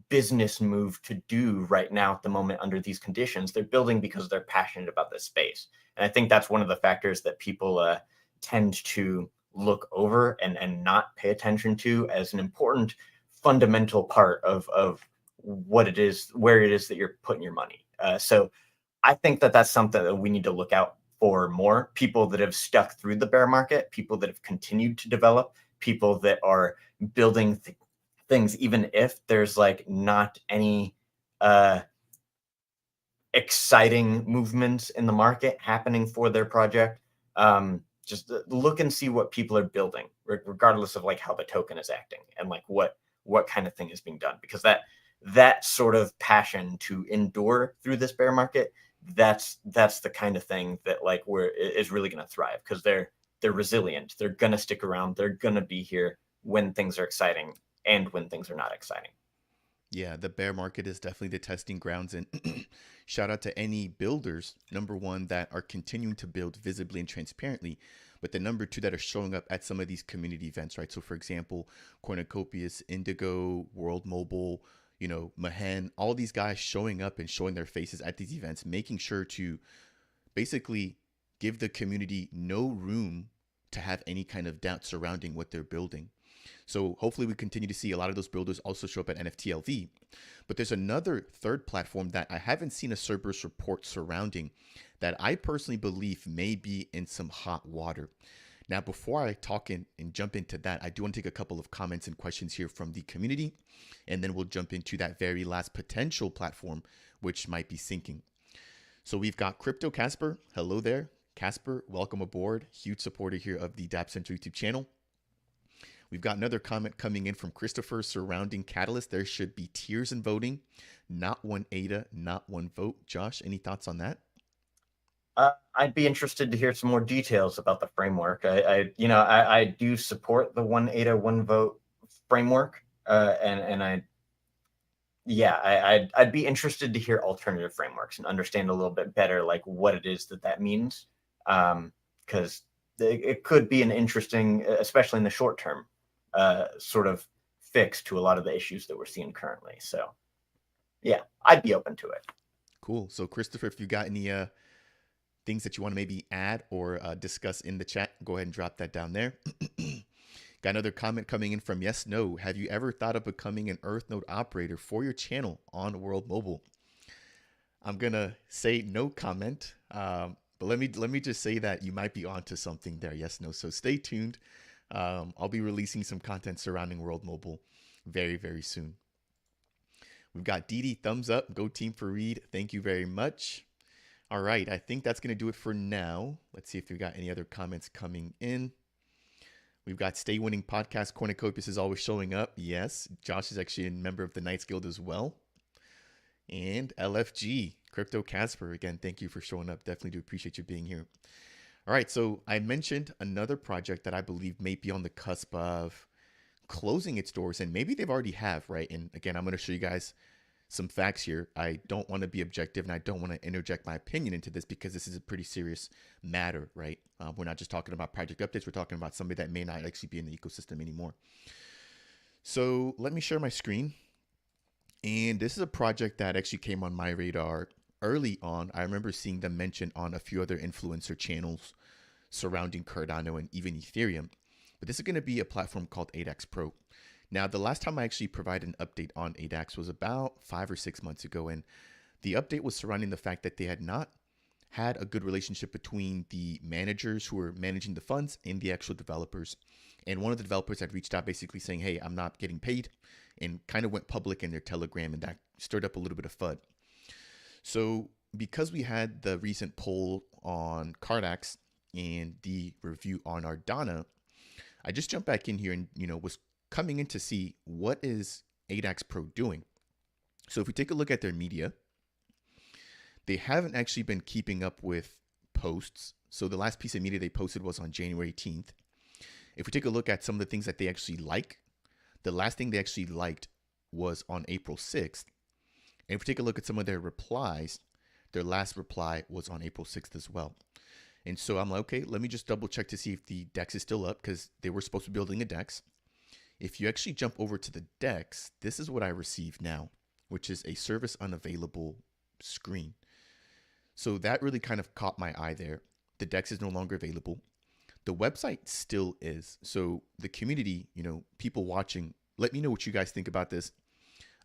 business move to do right now at the moment under these conditions. They're building because they're passionate about this space, and I think that's one of the factors that people tend to look over and not pay attention to as an important fundamental part of what it is, where it is that you're putting your money. So I think that that's something that we need to look out for more. People that have stuck through the bear market, people that have continued to develop, people that are building things, even if there's like not any exciting movements in the market happening for their project. Just look and see what people are building, regardless of like how the token is acting and like what kind of thing is being done, because that sort of passion to endure through this bear market, that's the kind of thing that like is really going to thrive, because they're resilient, they're going to stick around, they're going to be here when things are exciting and when things are not exciting.
Yeah, the bear market is definitely the testing grounds. And shout out to any builders, number one, that are continuing to build visibly and transparently, but the number two, that are showing up at some of these community events, right? So, for example, Cornucopias, Indigo, World Mobile, Mahen, all these guys showing up and showing their faces at these events, making sure to basically give the community no room to have any kind of doubt surrounding what they're building. So hopefully we continue to see a lot of those builders also show up at NFTLV. But there's another third platform that I haven't seen a Cerberus report surrounding that I personally believe may be in some hot water. Now, before I talk and jump into that, I do want to take a couple of comments and questions here from the community, and then we'll jump into that very last potential platform, which might be sinking. So we've got Crypto Casper. Hello there. Casper, welcome aboard. Huge supporter here of the Dapp Central YouTube channel. We've got another comment coming in from Christopher surrounding Catalyst. There should be tiers in voting, not one ADA, not one vote. Josh, any thoughts on that?
I'd be interested to hear some more details about the framework. I do support the one ADA, one vote framework, I'd be interested to hear alternative frameworks and understand a little bit better like what it is that means, because it could be an interesting, especially in the short term, sort of fix to a lot of the issues that we're seeing currently. So yeah, I'd be open to it.
Cool. So Christopher, if you got any things that you want to maybe add or discuss in the chat, go ahead and drop that down there. Got another comment coming in from Yes No. Have you ever thought of becoming an Earth node operator for your channel on World Mobile? I'm gonna say no comment, but let me just say that you might be onto something there. Yes No. So stay tuned. I'll be releasing some content surrounding World Mobile very, very soon. We've got Didi, thumbs up. Go team for Reed. Thank you very much. All right, I think that's going to do it for now. Let's see if we've got any other comments coming in. We've got Stay Winning Podcast. Cornucopias is always showing up. Yes, Josh is actually a member of the Knights Guild as well. And LFG, Crypto Casper. Again, thank you for showing up. Definitely do appreciate you being here. All right, so I mentioned another project that I believe may be on the cusp of closing its doors, and maybe they've already have, right? And again, I'm going to show you guys some facts here. I don't want to be objective and I don't want to interject my opinion into this because this is a pretty serious matter, right? We're not just talking about project updates. We're talking about somebody that may not actually be in the ecosystem anymore. So let me share my screen. And this is a project that actually came on my radar early on. I remember seeing them mentioned on a few other influencer channels surrounding Cardano and even Ethereum. But this is going to be a platform called Adax Pro. Now, the last time I actually provided an update on Adax was about 5 or 6 months ago. And the update was surrounding the fact that they had not had a good relationship between the managers who were managing the funds and the actual developers. And one of the developers had reached out basically saying, hey, I'm not getting paid, and kind of went public in their Telegram, and that stirred up a little bit of FUD. So because we had the recent poll on Cardax and the review on Ardana, I just jumped back in here and, was coming in to see what is Adax Pro doing. So if we take a look at their media, they haven't actually been keeping up with posts. So the last piece of media they posted was on January 18th. If we take a look at some of the things that they actually like, the last thing they actually liked was on April 6th. And if we take a look at some of their replies, their last reply was on April 6th as well. And so I'm like, okay, let me just double check to see if the DEX is still up, because they were supposed to be building a DEX. If you actually jump over to the DEX, this is what I receive now, which is a service unavailable screen. So that really kind of caught my eye there. The DEX is no longer available. The website still is. So the community, people watching, let me know what you guys think about this.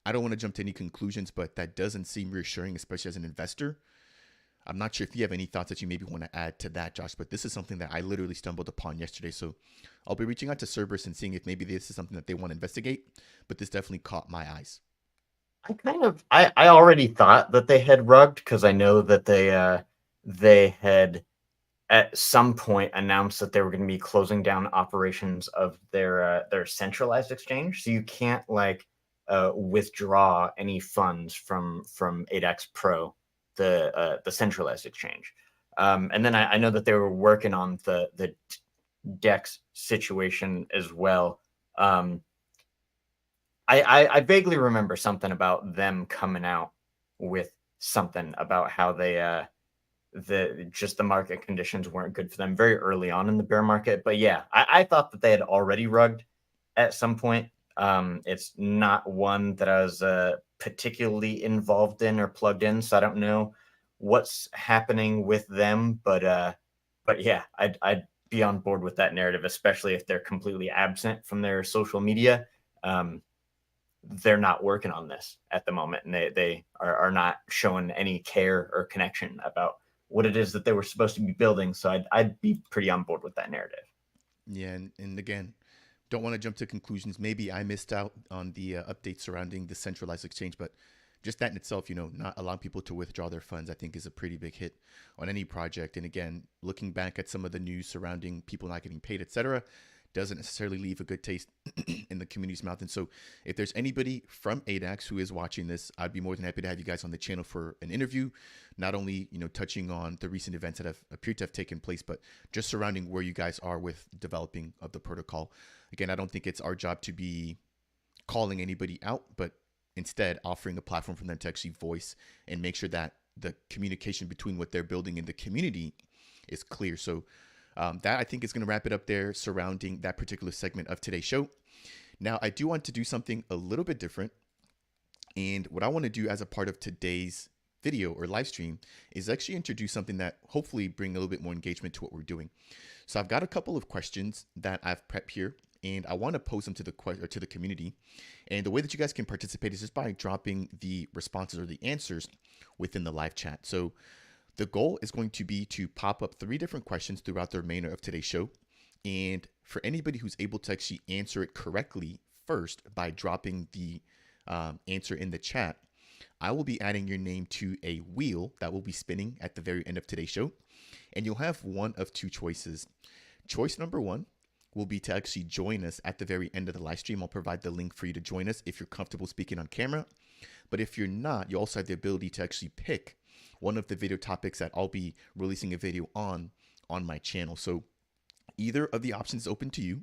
I don't want to jump to any conclusions, but that doesn't seem reassuring, especially as an investor. I'm not sure if you have any thoughts that you maybe want to add to that, Josh, but this is something that I literally stumbled upon yesterday. So I'll be reaching out to Cerberus and seeing if maybe this is something that they want to investigate, but this definitely caught my eyes.
I already thought that they had rugged, because I know that they had at some point announced that they were going to be closing down operations of their centralized exchange. So you can't withdraw any funds from Adax Pro, the centralized exchange. And then I know that they were working on the DEX situation as well. I vaguely remember something about them coming out with something about how they the market conditions weren't good for them very early on in the bear market. But yeah, I thought that they had already rugged at some point. It's not one that I was particularly involved in or plugged in, so I don't know what's happening with them. But yeah, I'd be on board with that narrative, especially if they're completely absent from their social media. They're not working on this at the moment, and they are not showing any care or connection about what it is that they were supposed to be building. So I'd be pretty on board with that narrative.
Yeah, and again, don't want to jump to conclusions. Maybe I missed out on the updates surrounding the centralized exchange, but just that in itself, not allowing people to withdraw their funds, I think is a pretty big hit on any project. And again, looking back at some of the news surrounding people not getting paid, etc., doesn't necessarily leave a good taste in the community's mouth. And so if there's anybody from ADAX who is watching this, I'd be more than happy to have you guys on the channel for an interview, not only, touching on the recent events that have appeared to have taken place, but just surrounding where you guys are with developing of the protocol. Again, I don't think it's our job to be calling anybody out, but instead offering a platform for them to actually voice and make sure that the communication between what they're building in the community is clear. So that I think is going to wrap it up there surrounding that particular segment of today's show. Now, I do want to do something a little bit different. And what I want to do as a part of today's video or live stream is actually introduce something that hopefully bring a little bit more engagement to what we're doing. So I've got a couple of questions that I've prepped here, and I want to pose them to the community. And the way that you guys can participate is just by dropping the responses or the answers within the live chat. So the goal is going to be to pop up 3 different questions throughout the remainder of today's show. And for anybody who's able to actually answer it correctly first by dropping the answer in the chat, I will be adding your name to a wheel that will be spinning at the very end of today's show. And you'll have one of 2 choices. Choice number 1 will be to actually join us at the very end of the live stream. I'll provide the link for you to join us if you're comfortable speaking on camera. But if you're not, you also have the ability to actually pick one of the video topics that I'll be releasing a video on my channel. So either of the options is open to you,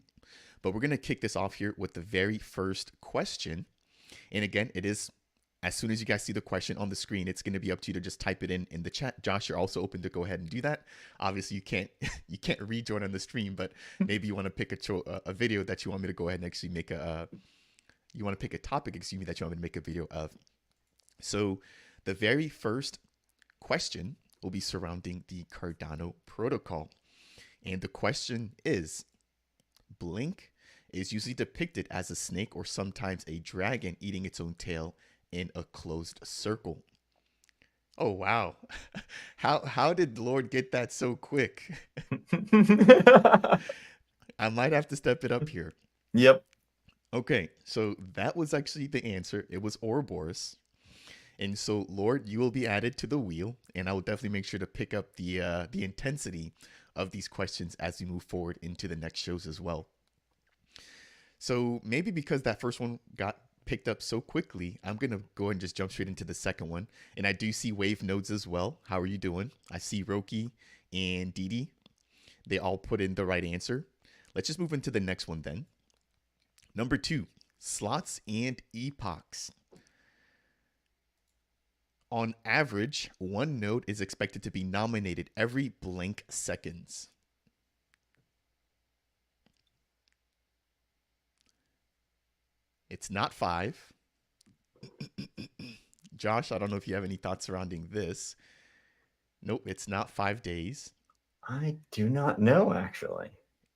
but we're going to kick this off here with the very first question. And again, it is, as soon as you guys see the question on the screen, it's going to be up to you to just type it in the chat. Josh, you're also open to go ahead and do that. Obviously, you can't rejoin on the stream, but maybe you want to pick a video that you want me to go ahead and actually make a you want to pick a topic, excuse me, that you want me to make a video of. So the very first question will be surrounding the Cardano protocol. And the question is, Blink is usually depicted as a snake or sometimes a dragon eating its own tail in a closed circle. Oh wow. How did Lord get that so quick? I might have to step it up here.
Yep.
Okay, so that was actually the answer. It was Ouroboros. And so, Lord, you will be added to the wheel, and I will definitely make sure to pick up the intensity of these questions as we move forward into the next shows as well. So maybe because that first one got picked up so quickly, I'm gonna go ahead and just jump straight into the second one. And I do see Wave Nodes as well. How are you doing? I see Roki and Didi. They all put in the right answer. Let's just move into the next one then. Number 2, slots and epochs. On average, one node is expected to be nominated every blank seconds. It's not 5. Josh, I don't know if you have any thoughts surrounding this. Nope, it's not 5 days.
I do not know, actually.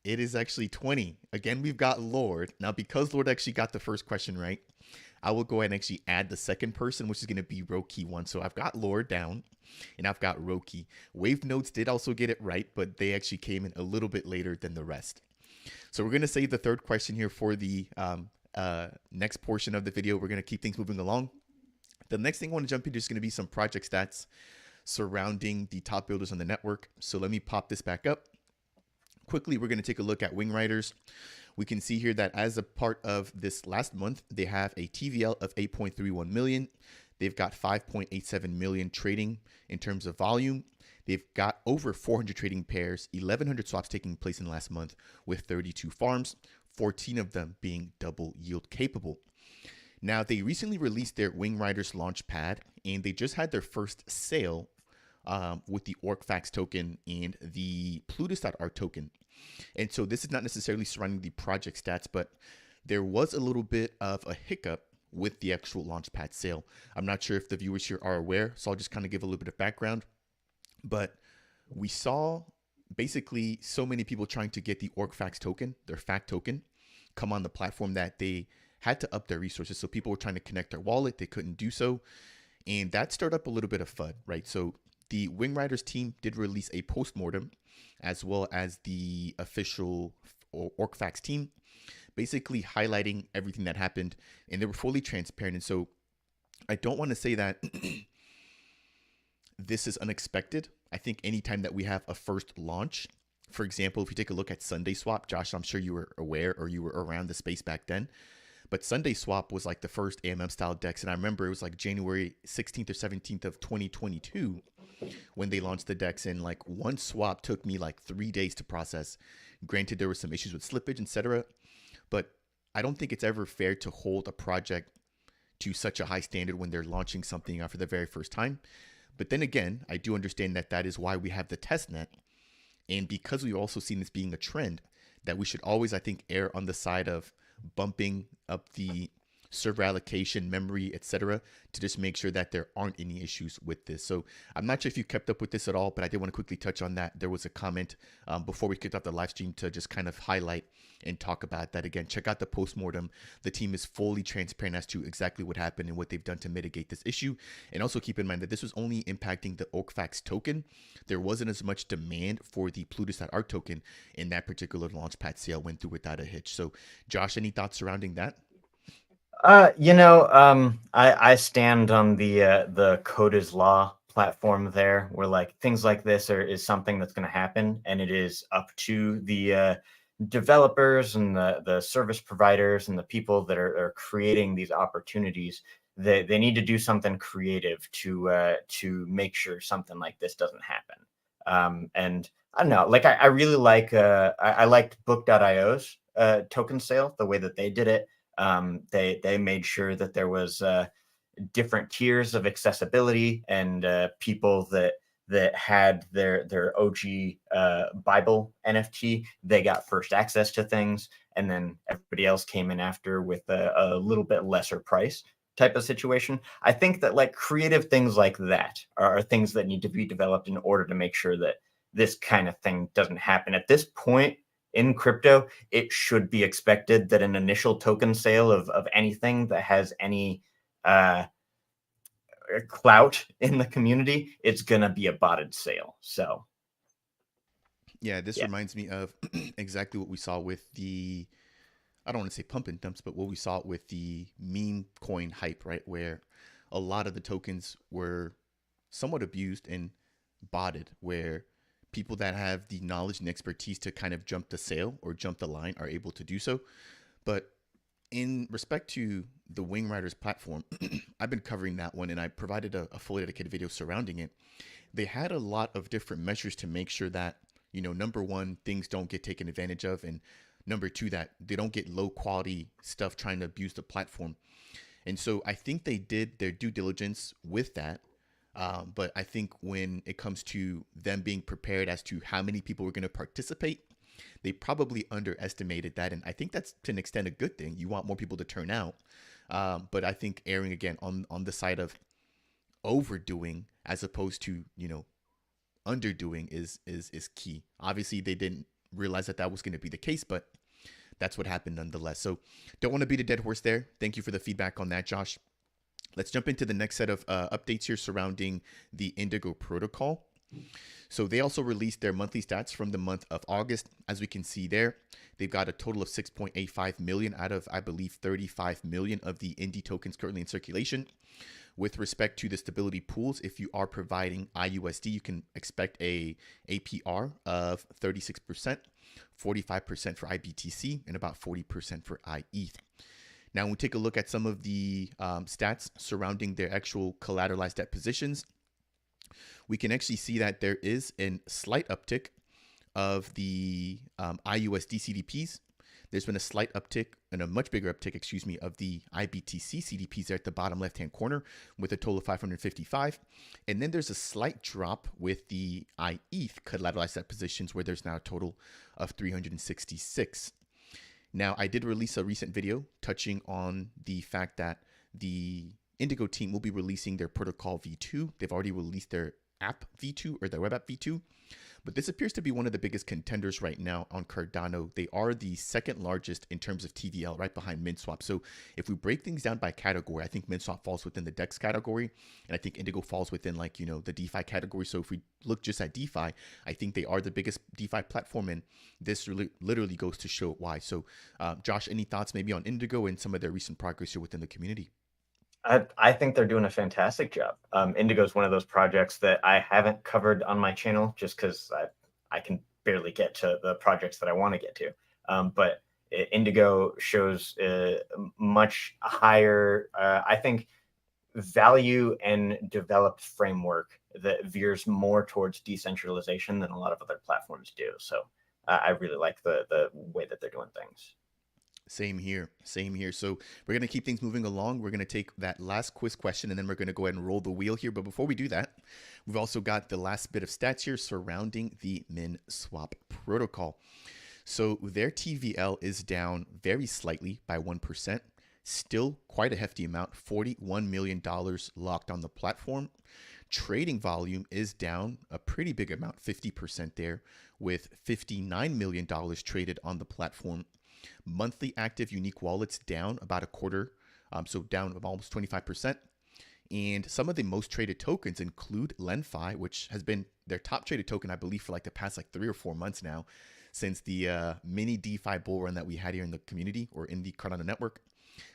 It is actually 20. Again, we've got Lord. Now, because Lord actually got the first question right, I will go ahead and actually add the second person, which is going to be Roki 1. So I've got Lord down, and I've got Roki. Wave Notes did also get it right, but they actually came in a little bit later than the rest. So we're going to save the third question here for the next portion of the video. We're going to keep things moving along. The next thing I want to jump into is going to be some project stats surrounding the top builders on the network. So let me pop this back up. Quickly, we're going to take a look at Wing Riders. We can see here that as a part of this last month, they have a TVL of 8.31 million. They've got 5.87 million trading in terms of volume. They've got over 400 trading pairs, 1,100 swaps taking place in the last month with 32 farms, 14 of them being double yield capable. Now, they recently released their Wing Riders Launchpad, and they just had their first sale with the OrcFax token and the Plutus.art token. And so this is not necessarily surrounding the project stats, but there was a little bit of a hiccup with the actual Launchpad sale. I'm not sure if the viewers here are aware, so I'll just kind of give a little bit of background. But we saw basically so many people trying to get the OrcFax token, their FAC token, come on the platform that they had to up their resources. So people were trying to connect their wallet. They couldn't do so. And that stirred up a little bit of FUD, right? So the Wing Riders team did release a postmortem as well as the official OrcFax team, basically highlighting everything that happened. And they were fully transparent. And so I don't want to say that this is unexpected. I think anytime that we have a first launch, for example, if you take a look at Sunday Swap, Josh, I'm sure you were aware or you were around the space back then. But Sunday Swap was like the first AMM style DEX. And I remember it was like January 16th or 17th of 2022 when they launched the DEX. And like one swap took me like 3 days to process. Granted, there were some issues with slippage, etc. But I don't think it's ever fair to hold a project to such a high standard when they're launching something for the very first time. But then again, I do understand that that is why we have the testnet. And because we've also seen this being a trend, that we should always, I think, err on the side of bumping up the server allocation, memory, etc., to just make sure that there aren't any issues with this. So I'm not sure if you kept up with this at all, but I did want to quickly touch on that. There was a comment before we kicked off the live stream to just kind of highlight and talk about that again. Check out the postmortem. The team is fully transparent as to exactly what happened and what they've done to mitigate this issue. And also keep in mind that this was only impacting the OrcFax token. There wasn't as much demand for the Plutus.art token in that particular launchpad sale, went through without a hitch. So Josh, any thoughts surrounding that?
I stand on the code is law platform there, where like things like this is something that's going to happen, and it is up to the developers and the service providers and the people that are creating these opportunities. They need to do something creative to make sure something like this doesn't happen. And I don't know, like I really like I liked Book.io's token sale, the way that they did it. They made sure that there was different tiers of accessibility, and people that had their OG Bible NFT, they got first access to things. and then everybody else came in after with a little bit lesser price type of situation. I think that like creative things like that are things that need to be developed in order to make sure that this kind of thing doesn't happen. At this point in crypto, it should be expected that an initial token sale of anything that has any uh, clout in the community, it's going to be a botted sale. So,
Yeah, this
yeah.
reminds me of exactly what we saw with the, I don't want to say pump and dumps, but what we saw with the meme coin hype, right? Where a lot of the tokens were somewhat abused and botted, where people that have the knowledge and expertise to kind of jump the sale or jump the line are able to do so. But in respect to the Wing Riders platform, I've been covering that one and I provided a fully dedicated video surrounding it. They had a lot of different measures to make sure that, number one, things don't get taken advantage of, and number two, that they don't get low quality stuff trying to abuse the platform. And so I think they did their due diligence with that. But I think when it comes to them being prepared as to how many people were going to participate, they probably underestimated that. And I think that's to an extent a good thing. You want more people to turn out. But I think erring again on the side of overdoing as opposed to, underdoing is key. Obviously, they didn't realize that that was going to be the case, but that's what happened nonetheless. So don't want to beat a dead horse there. Thank you for the feedback on that, Josh. Let's jump into the next set of updates here surrounding the Indigo protocol. So they also released their monthly stats from the month of August. As we can see there, they've got a total of 6.85 million out of, I believe, 35 million of the Indy tokens currently in circulation. With respect to the stability pools, if you are providing IUSD, you can expect a APR of 36%, 45% for IBTC, and about 40% for IETH. Now, when we take a look at some of the stats surrounding their actual collateralized debt positions, we can actually see that there is a slight uptick of the IUSD CDPs. There's been a slight uptick and a much bigger uptick, of the IBTC CDPs there at the bottom left-hand corner with a total of 555. And then there's a slight drop with the IETH collateralized debt positions where there's now a total of 366. Now, I did release a recent video touching on the fact that the Indigo team will be releasing their protocol V2. They've already released their app V2 or their web app V2, but this appears to be one of the biggest contenders right now on Cardano. They are the second largest in terms of TVL, right behind MinSwap. So if we break things down by category, I think MinSwap falls within the DEX category, and I think Indigo falls within the DeFi category. So if we look just at DeFi, I think they are the biggest DeFi platform, and this literally goes to show why. So Josh, any thoughts maybe on Indigo and some of their recent progress here within the community?
I think they're doing a fantastic job. Indigo is one of those projects that I haven't covered on my channel just because I can barely get to the projects that I want to get to. But Indigo shows much higher, I think, value and developed framework that veers more towards decentralization than a lot of other platforms do. So I really like the way that they're doing things.
Same here. Same here. So we're going to keep things moving along. We're going to take that last quiz question and then we're going to go ahead and roll the wheel here. But before we do that, we've also got the last bit of stats here surrounding the MinSwap protocol. So their TVL is down very slightly by 1%. Still quite a hefty amount, $41 million locked on the platform. Trading volume is down a pretty big amount, 50% there, with $59 million traded on the platform. Monthly active unique wallets down about a quarter, so down almost 25%. And some of the most traded tokens include LenFi, which has been their top traded token, I believe, for the past 3 or 4 months now, since the mini DeFi bull run that we had here in the community or in the Cardano network.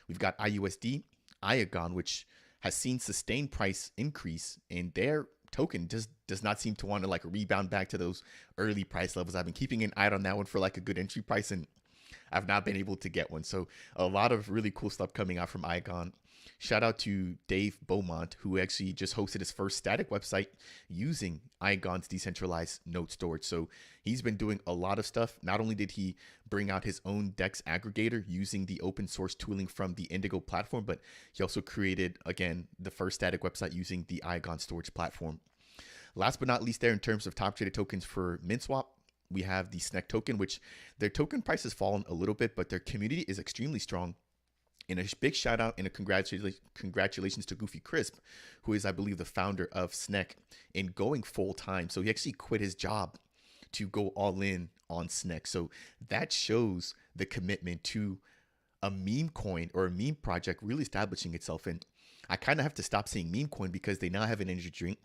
We've got IUSD, Iagon, which has seen sustained price increase, and their token just does not seem to want to rebound back to those early price levels. I've been keeping an eye on that one for a good entry price, and I've not been able to get one. So a lot of really cool stuff coming out from Iagon. Shout out to Dave Beaumont, who actually just hosted his first static website using Iagon's decentralized node storage. So he's been doing a lot of stuff. Not only did he bring out his own DEX aggregator using the open source tooling from the Indigo platform, but he also created, again, the first static website using the Iagon storage platform. Last but not least there, in terms of top traded tokens for MinSwap, we have the SNEC token, which their token price has fallen a little bit, but their community is extremely strong. And a big shout out and a congratulations to Goofy Crisp, who is, I believe, the founder of SNEC, in going full time. So he actually quit his job to go all in on SNEC. So that shows the commitment to a meme coin or a meme project really establishing itself. And I kind of have to stop saying meme coin because they now have an energy drink.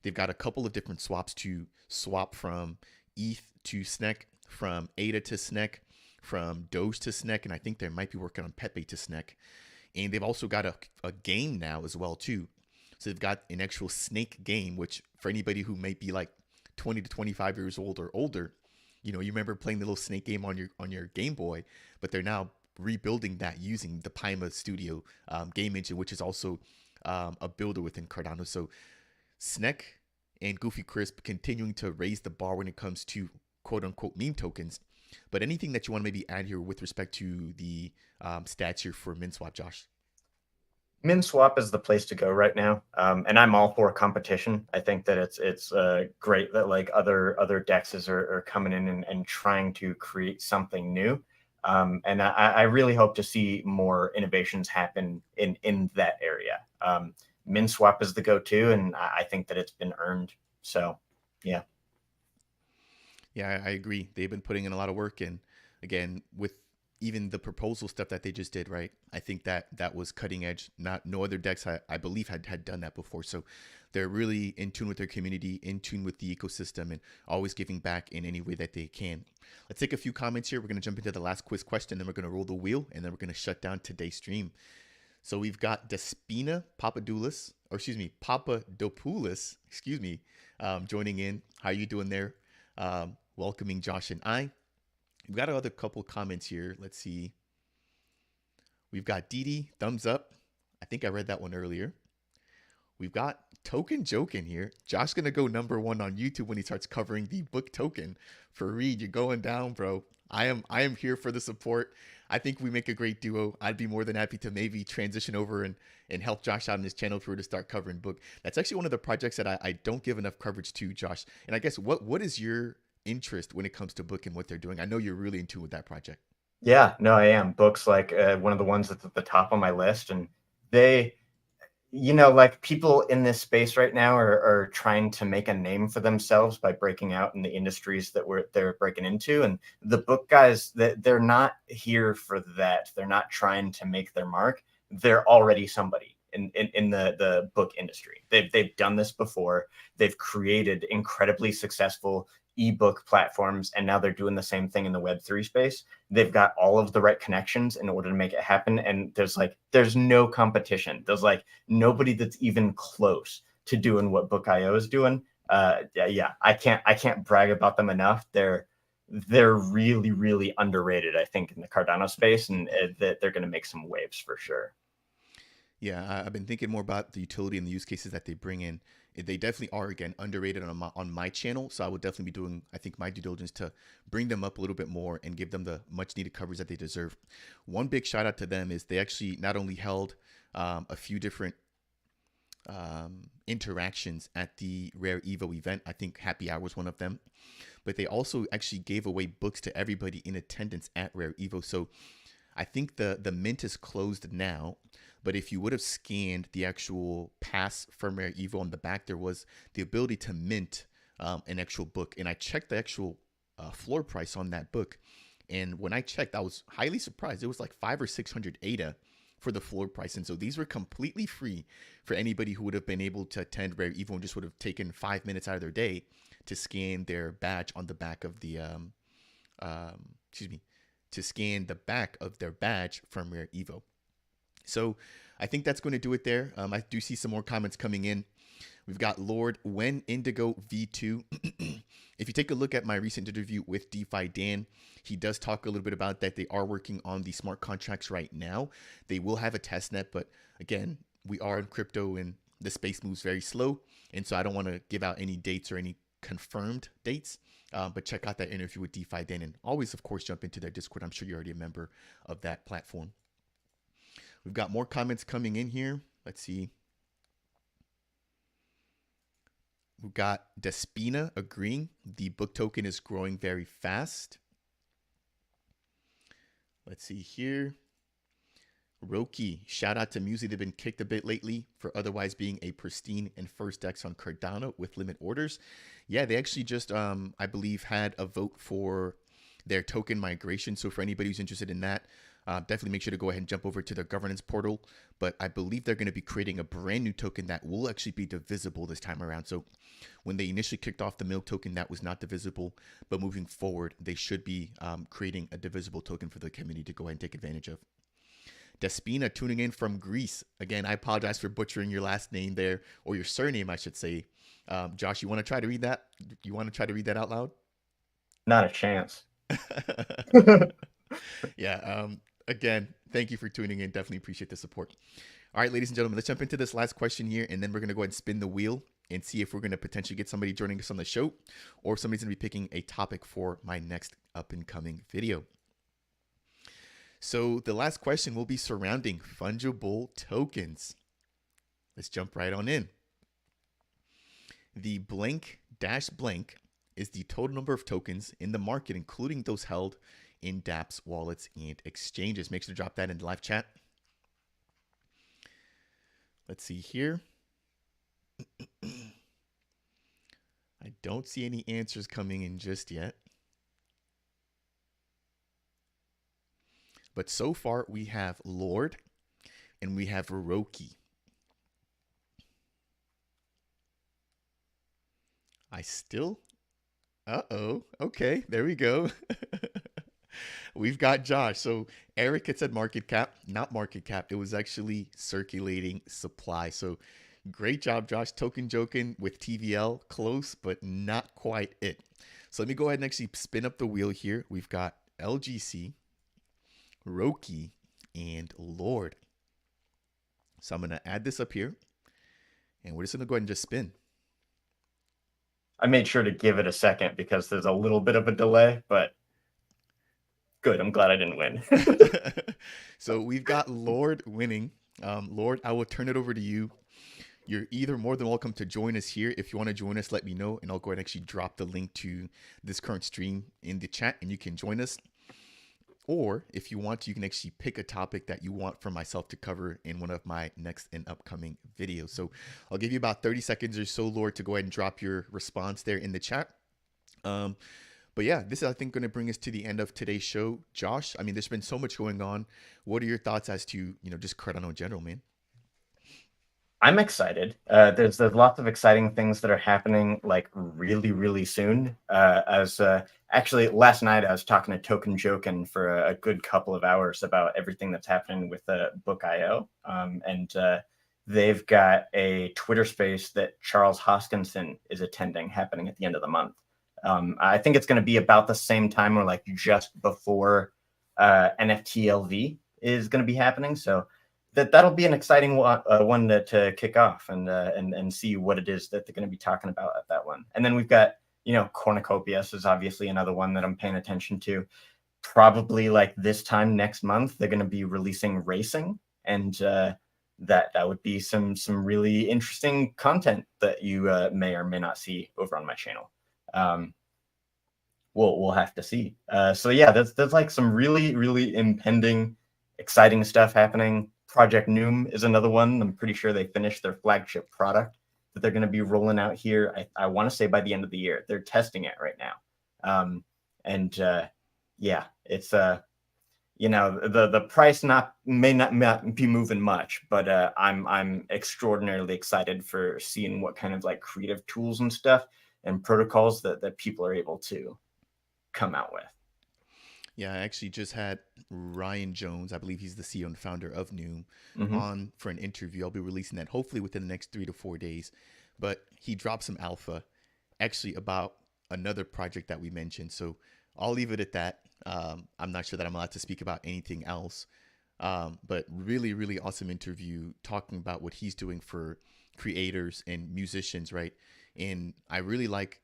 They've got a couple of different swaps to swap from ETH to SNEC, from ADA to SNEC, from Doge to SNEC, and I think they might be working on Pepe to SNEC. And they've also got a game now as well too. So they've got an actual Snake game, which for anybody who may be like 20 to 25 years old or older, you remember playing the little Snake game on your Game Boy, but they're now rebuilding that using the Paima Studio game engine, which is also a builder within Cardano. So SNEC and Goofy Crisp continuing to raise the bar when it comes to quote unquote meme tokens. But anything that you want to maybe add here with respect to the stats here for MinSwap, Josh?
MinSwap is the place to go right now, and I'm all for competition. I think that it's great that like other dexes are coming in and trying to create something new. And I really hope to see more innovations happen in that area. MinSwap is the go-to, and I think that it's been earned. So, yeah.
Yeah, I agree. They've been putting in a lot of work, and again, with even the proposal stuff that they just did, right? I think that was cutting edge. No other decks I believe had done that before. So they're really in tune with their community, in tune with the ecosystem, and always giving back in any way that they can. Let's take a few comments here. We're going to jump into the last quiz question, then we're going to roll the wheel, and then we're going to shut down today's stream. So we've got Despina Papadopoulos, joining in. How you doing there? Welcoming Josh and I. We've got another couple comments here. Let's see. We've got Didi, thumbs up. I think I read that one earlier. We've got Token Joking here. Josh's going to go #1 on YouTube when he starts covering the book token. For Reed, you're going down, bro. I am here for the support. I think we make a great duo. I'd be more than happy to maybe transition over and help Josh out on his channel if we were to start covering book. That's actually one of the projects that I don't give enough coverage to, Josh. And I guess what is your interest when it comes to book and what they're doing? I know you're really in tune with that project.
Yeah, no, I am. Book's like one of the ones that's at the top of my list, and they, like people in this space right now are trying to make a name for themselves by breaking out in the industries that they're breaking into, and the book guys, they're not here for that. They're not trying to make their mark. They're already somebody in the book industry. They've done this before. They've created incredibly successful ebook platforms, and now they're doing the same thing in the Web3 space. They've got all of the right connections in order to make it happen, and there's no competition. There's like nobody that's even close to doing what Book.io is doing. Yeah, I can't brag about them enough. They're really, really underrated, I think, in the Cardano space, and that they're going to make some waves for sure.
Yeah, I've been thinking more about the utility and the use cases that they bring in. They definitely are, again, underrated on my channel. So I will definitely be doing, I think, my due diligence to bring them up a little bit more and give them the much needed coverage that they deserve. One big shout out to them is they actually not only held a few different interactions at the Rare Evo event. I think Happy Hour was one of them. But they also actually gave away books to everybody in attendance at Rare Evo. So I think the mint is closed now. But if you would have scanned the actual pass from Rare Evo on the back, there was the ability to mint an actual book. And I checked the actual floor price on that book. And when I checked, I was highly surprised. It was like 500 or 600 ADA for the floor price. And so these were completely free for anybody who would have been able to attend Rare Evo and just would have taken 5 minutes out of their day to scan their badge on the back of the, to scan the back of their badge from Rare Evo. So I think that's going to do it there. I do see some more comments coming in. We've got Lord When Indigo V2. If you take a look at my recent interview with DeFi Dan, he does talk a little bit about that. They are working on the smart contracts right now. They will have a test net, but again, we are in crypto and the space moves very slow. And so I don't want to give out any dates or any confirmed dates. But check out that interview with DeFi Dan, and always, of course, jump into their Discord. I'm sure you're already a member of that platform. We've got more comments coming in here. Let's see. We've got Despina agreeing the book token is growing very fast. Let's see here. Roki, shout out to Musi. They've been kicked a bit lately for otherwise being a pristine and first DEX on Cardano with limit orders. Yeah, they actually just, I believe, had a vote for their token migration. So for anybody who's interested in that, definitely make sure to go ahead and jump over to their governance portal. But I believe they're going to be creating a brand new token that will actually be divisible this time around. So when they initially kicked off the milk token, that was not divisible. But moving forward, they should be creating a divisible token for the community to go ahead and take advantage of. Despina tuning in from Greece. Again, I apologize for butchering your last name there, or your surname, I should say. Josh, you want to try to read that? You want to try to read that out loud?
Not a chance.
Yeah. Again, thank you for tuning in. Definitely appreciate the support. All right, ladies and gentlemen, let's jump into this last question here, and then we're going to go ahead and spin the wheel and see if we're going to potentially get somebody joining us on the show, or if somebody's going to be picking a topic for my next up and coming video. So the last question will be surrounding fungible tokens. Let's jump right on in. The blank dash blank is the total number of tokens in the market, including those held in dApps, wallets, and exchanges. Make sure to drop that in the live chat. Let's see here. I don't see any answers coming in just yet. But so far, we have Lord and we have Roki. Okay, there we go. We've got Josh. So Eric had said market cap, not market cap. It was actually circulating supply. So great job, Josh. Token joking with TVL, close, but not quite it. So let me go ahead and actually spin up the wheel here. We've got LGC, Roki, and Lord. So I'm going to add this up here, and we're just going to go ahead and just spin.
I made sure to give it a second because there's a little bit of a delay, but good. I'm glad I didn't win.
So we've got Lord winning. Lord, I will turn it over to you. You're either more than welcome to join us here. If you want to join us, let me know, and I'll go ahead and actually drop the link to this current stream in the chat, and you can join us. Or if you want, you can actually pick a topic that you want for myself to cover in one of my next and upcoming videos. So I'll give you about 30 seconds or so, Lord, to go ahead and drop your response there in the chat. But yeah, this is, I think, going to bring us to the end of today's show. Josh, I mean, there's been so much going on. What are your thoughts as to, just Cardano in general, man?
I'm excited. There's lots of exciting things that are happening like really, really soon. Actually, last night I was talking to Token Jokin for a good couple of hours about everything that's happening with Book.io. And they've got a Twitter space that Charles Hoskinson is attending happening at the end of the month. I think it's going to be about the same time or like just before NFTLV is going to be happening. So that'll be an exciting one to kick off and see what it is that they're going to be talking about at that one. And then we've got, Cornucopias is obviously another one that I'm paying attention to. Probably like this time next month, they're going to be releasing racing, and that would be some really interesting content that you may or may not see over on my channel. We'll have to see. So yeah, there's like some really, really impending, exciting stuff happening. Project Noom is another one. I'm pretty sure they finished their flagship product that they're going to be rolling out here. I want to say by the end of the year. They're testing it right now. Yeah, it's the price may not be moving much, but I'm extraordinarily excited for seeing what kind of like creative tools and stuff and protocols that people are able to come out with.
Yeah, I actually just had Ryan Jones, I believe he's the CEO and founder of Noom, on for an interview. I'll be releasing that hopefully within the next 3 to 4 days. But he dropped some alpha actually about another project that we mentioned. So I'll leave it at that. I'm not sure that I'm allowed to speak about anything else. But really, really awesome interview talking about what he's doing for creators and musicians, right? And I really like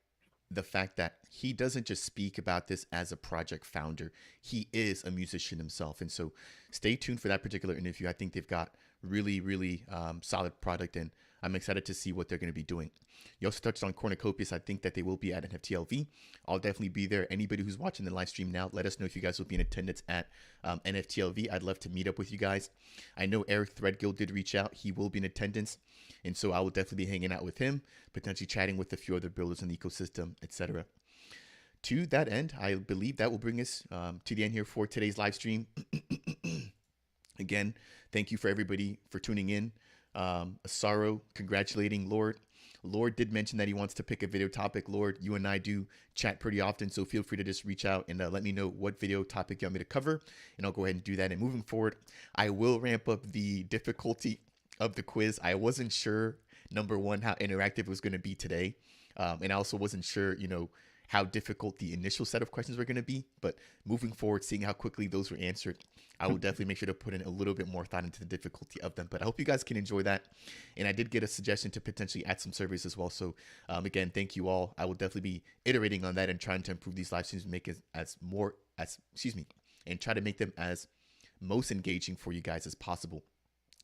the fact that he doesn't just speak about this as a project founder. He is a musician himself. And so stay tuned for that particular interview. I think they've got really, really solid product. And I'm excited to see what they're going to be doing. You also touched on Cornucopias. I think that they will be at NFTLV. I'll definitely be there. Anybody who's watching the live stream now, let us know if you guys will be in attendance at NFTLV. I'd love to meet up with you guys. I know Eric Threadgill did reach out. He will be in attendance. And so I will definitely be hanging out with him, potentially chatting with a few other builders in the ecosystem, etc. To that end, I believe that will bring us to the end here for today's live stream. Again, thank you for everybody for tuning in. Asaro, congratulating Lord. Lord did mention that he wants to pick a video topic. Lord, you and I do chat pretty often, so feel free to just reach out and let me know what video topic you want me to cover, and I'll go ahead and do that. And moving forward, I will ramp up the difficulty of the quiz. I wasn't sure, number one, how interactive it was going to be today, and I also wasn't sure, how difficult the initial set of questions were going to be. But moving forward, seeing how quickly those were answered, I will definitely make sure to put in a little bit more thought into the difficulty of them. But I hope you guys can enjoy that. And I did get a suggestion to potentially add some surveys as well. So again, thank you all. I will definitely be iterating on that and trying to improve these live streams, make it and try to make them as most engaging for you guys as possible.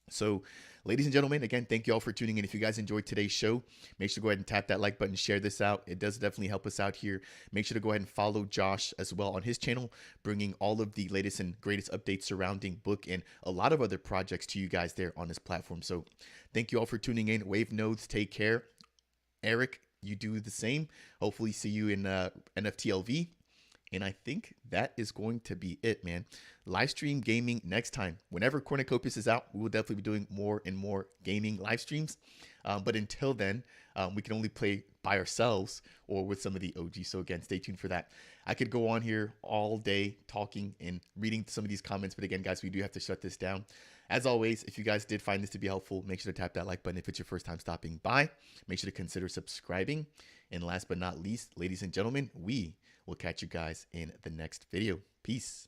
So, ladies and gentlemen, again, thank you all for tuning in. If you guys enjoyed today's show, make sure to go ahead and tap that like button, share this out. It does definitely help us out here. Make sure to go ahead and follow Josh as well on his channel, bringing all of the latest and greatest updates surrounding Book and a lot of other projects to you guys there on this platform. So, thank you all for tuning in. Wave Nodes, take care. Eric, you do the same. Hopefully, see you in NFTLV. And I think that is going to be it, man. Live stream gaming next time. Whenever Cornucopias is out, we will definitely be doing more and more gaming live streams. But until then, we can only play by ourselves or with some of the OGs. So again, stay tuned for that. I could go on here all day talking and reading some of these comments. But again, guys, we do have to shut this down. As always, if you guys did find this to be helpful, make sure to tap that like button. If it's your first time stopping by, make sure to consider subscribing. And last but not least, ladies and gentlemen, we will catch you guys in the next video. Peace.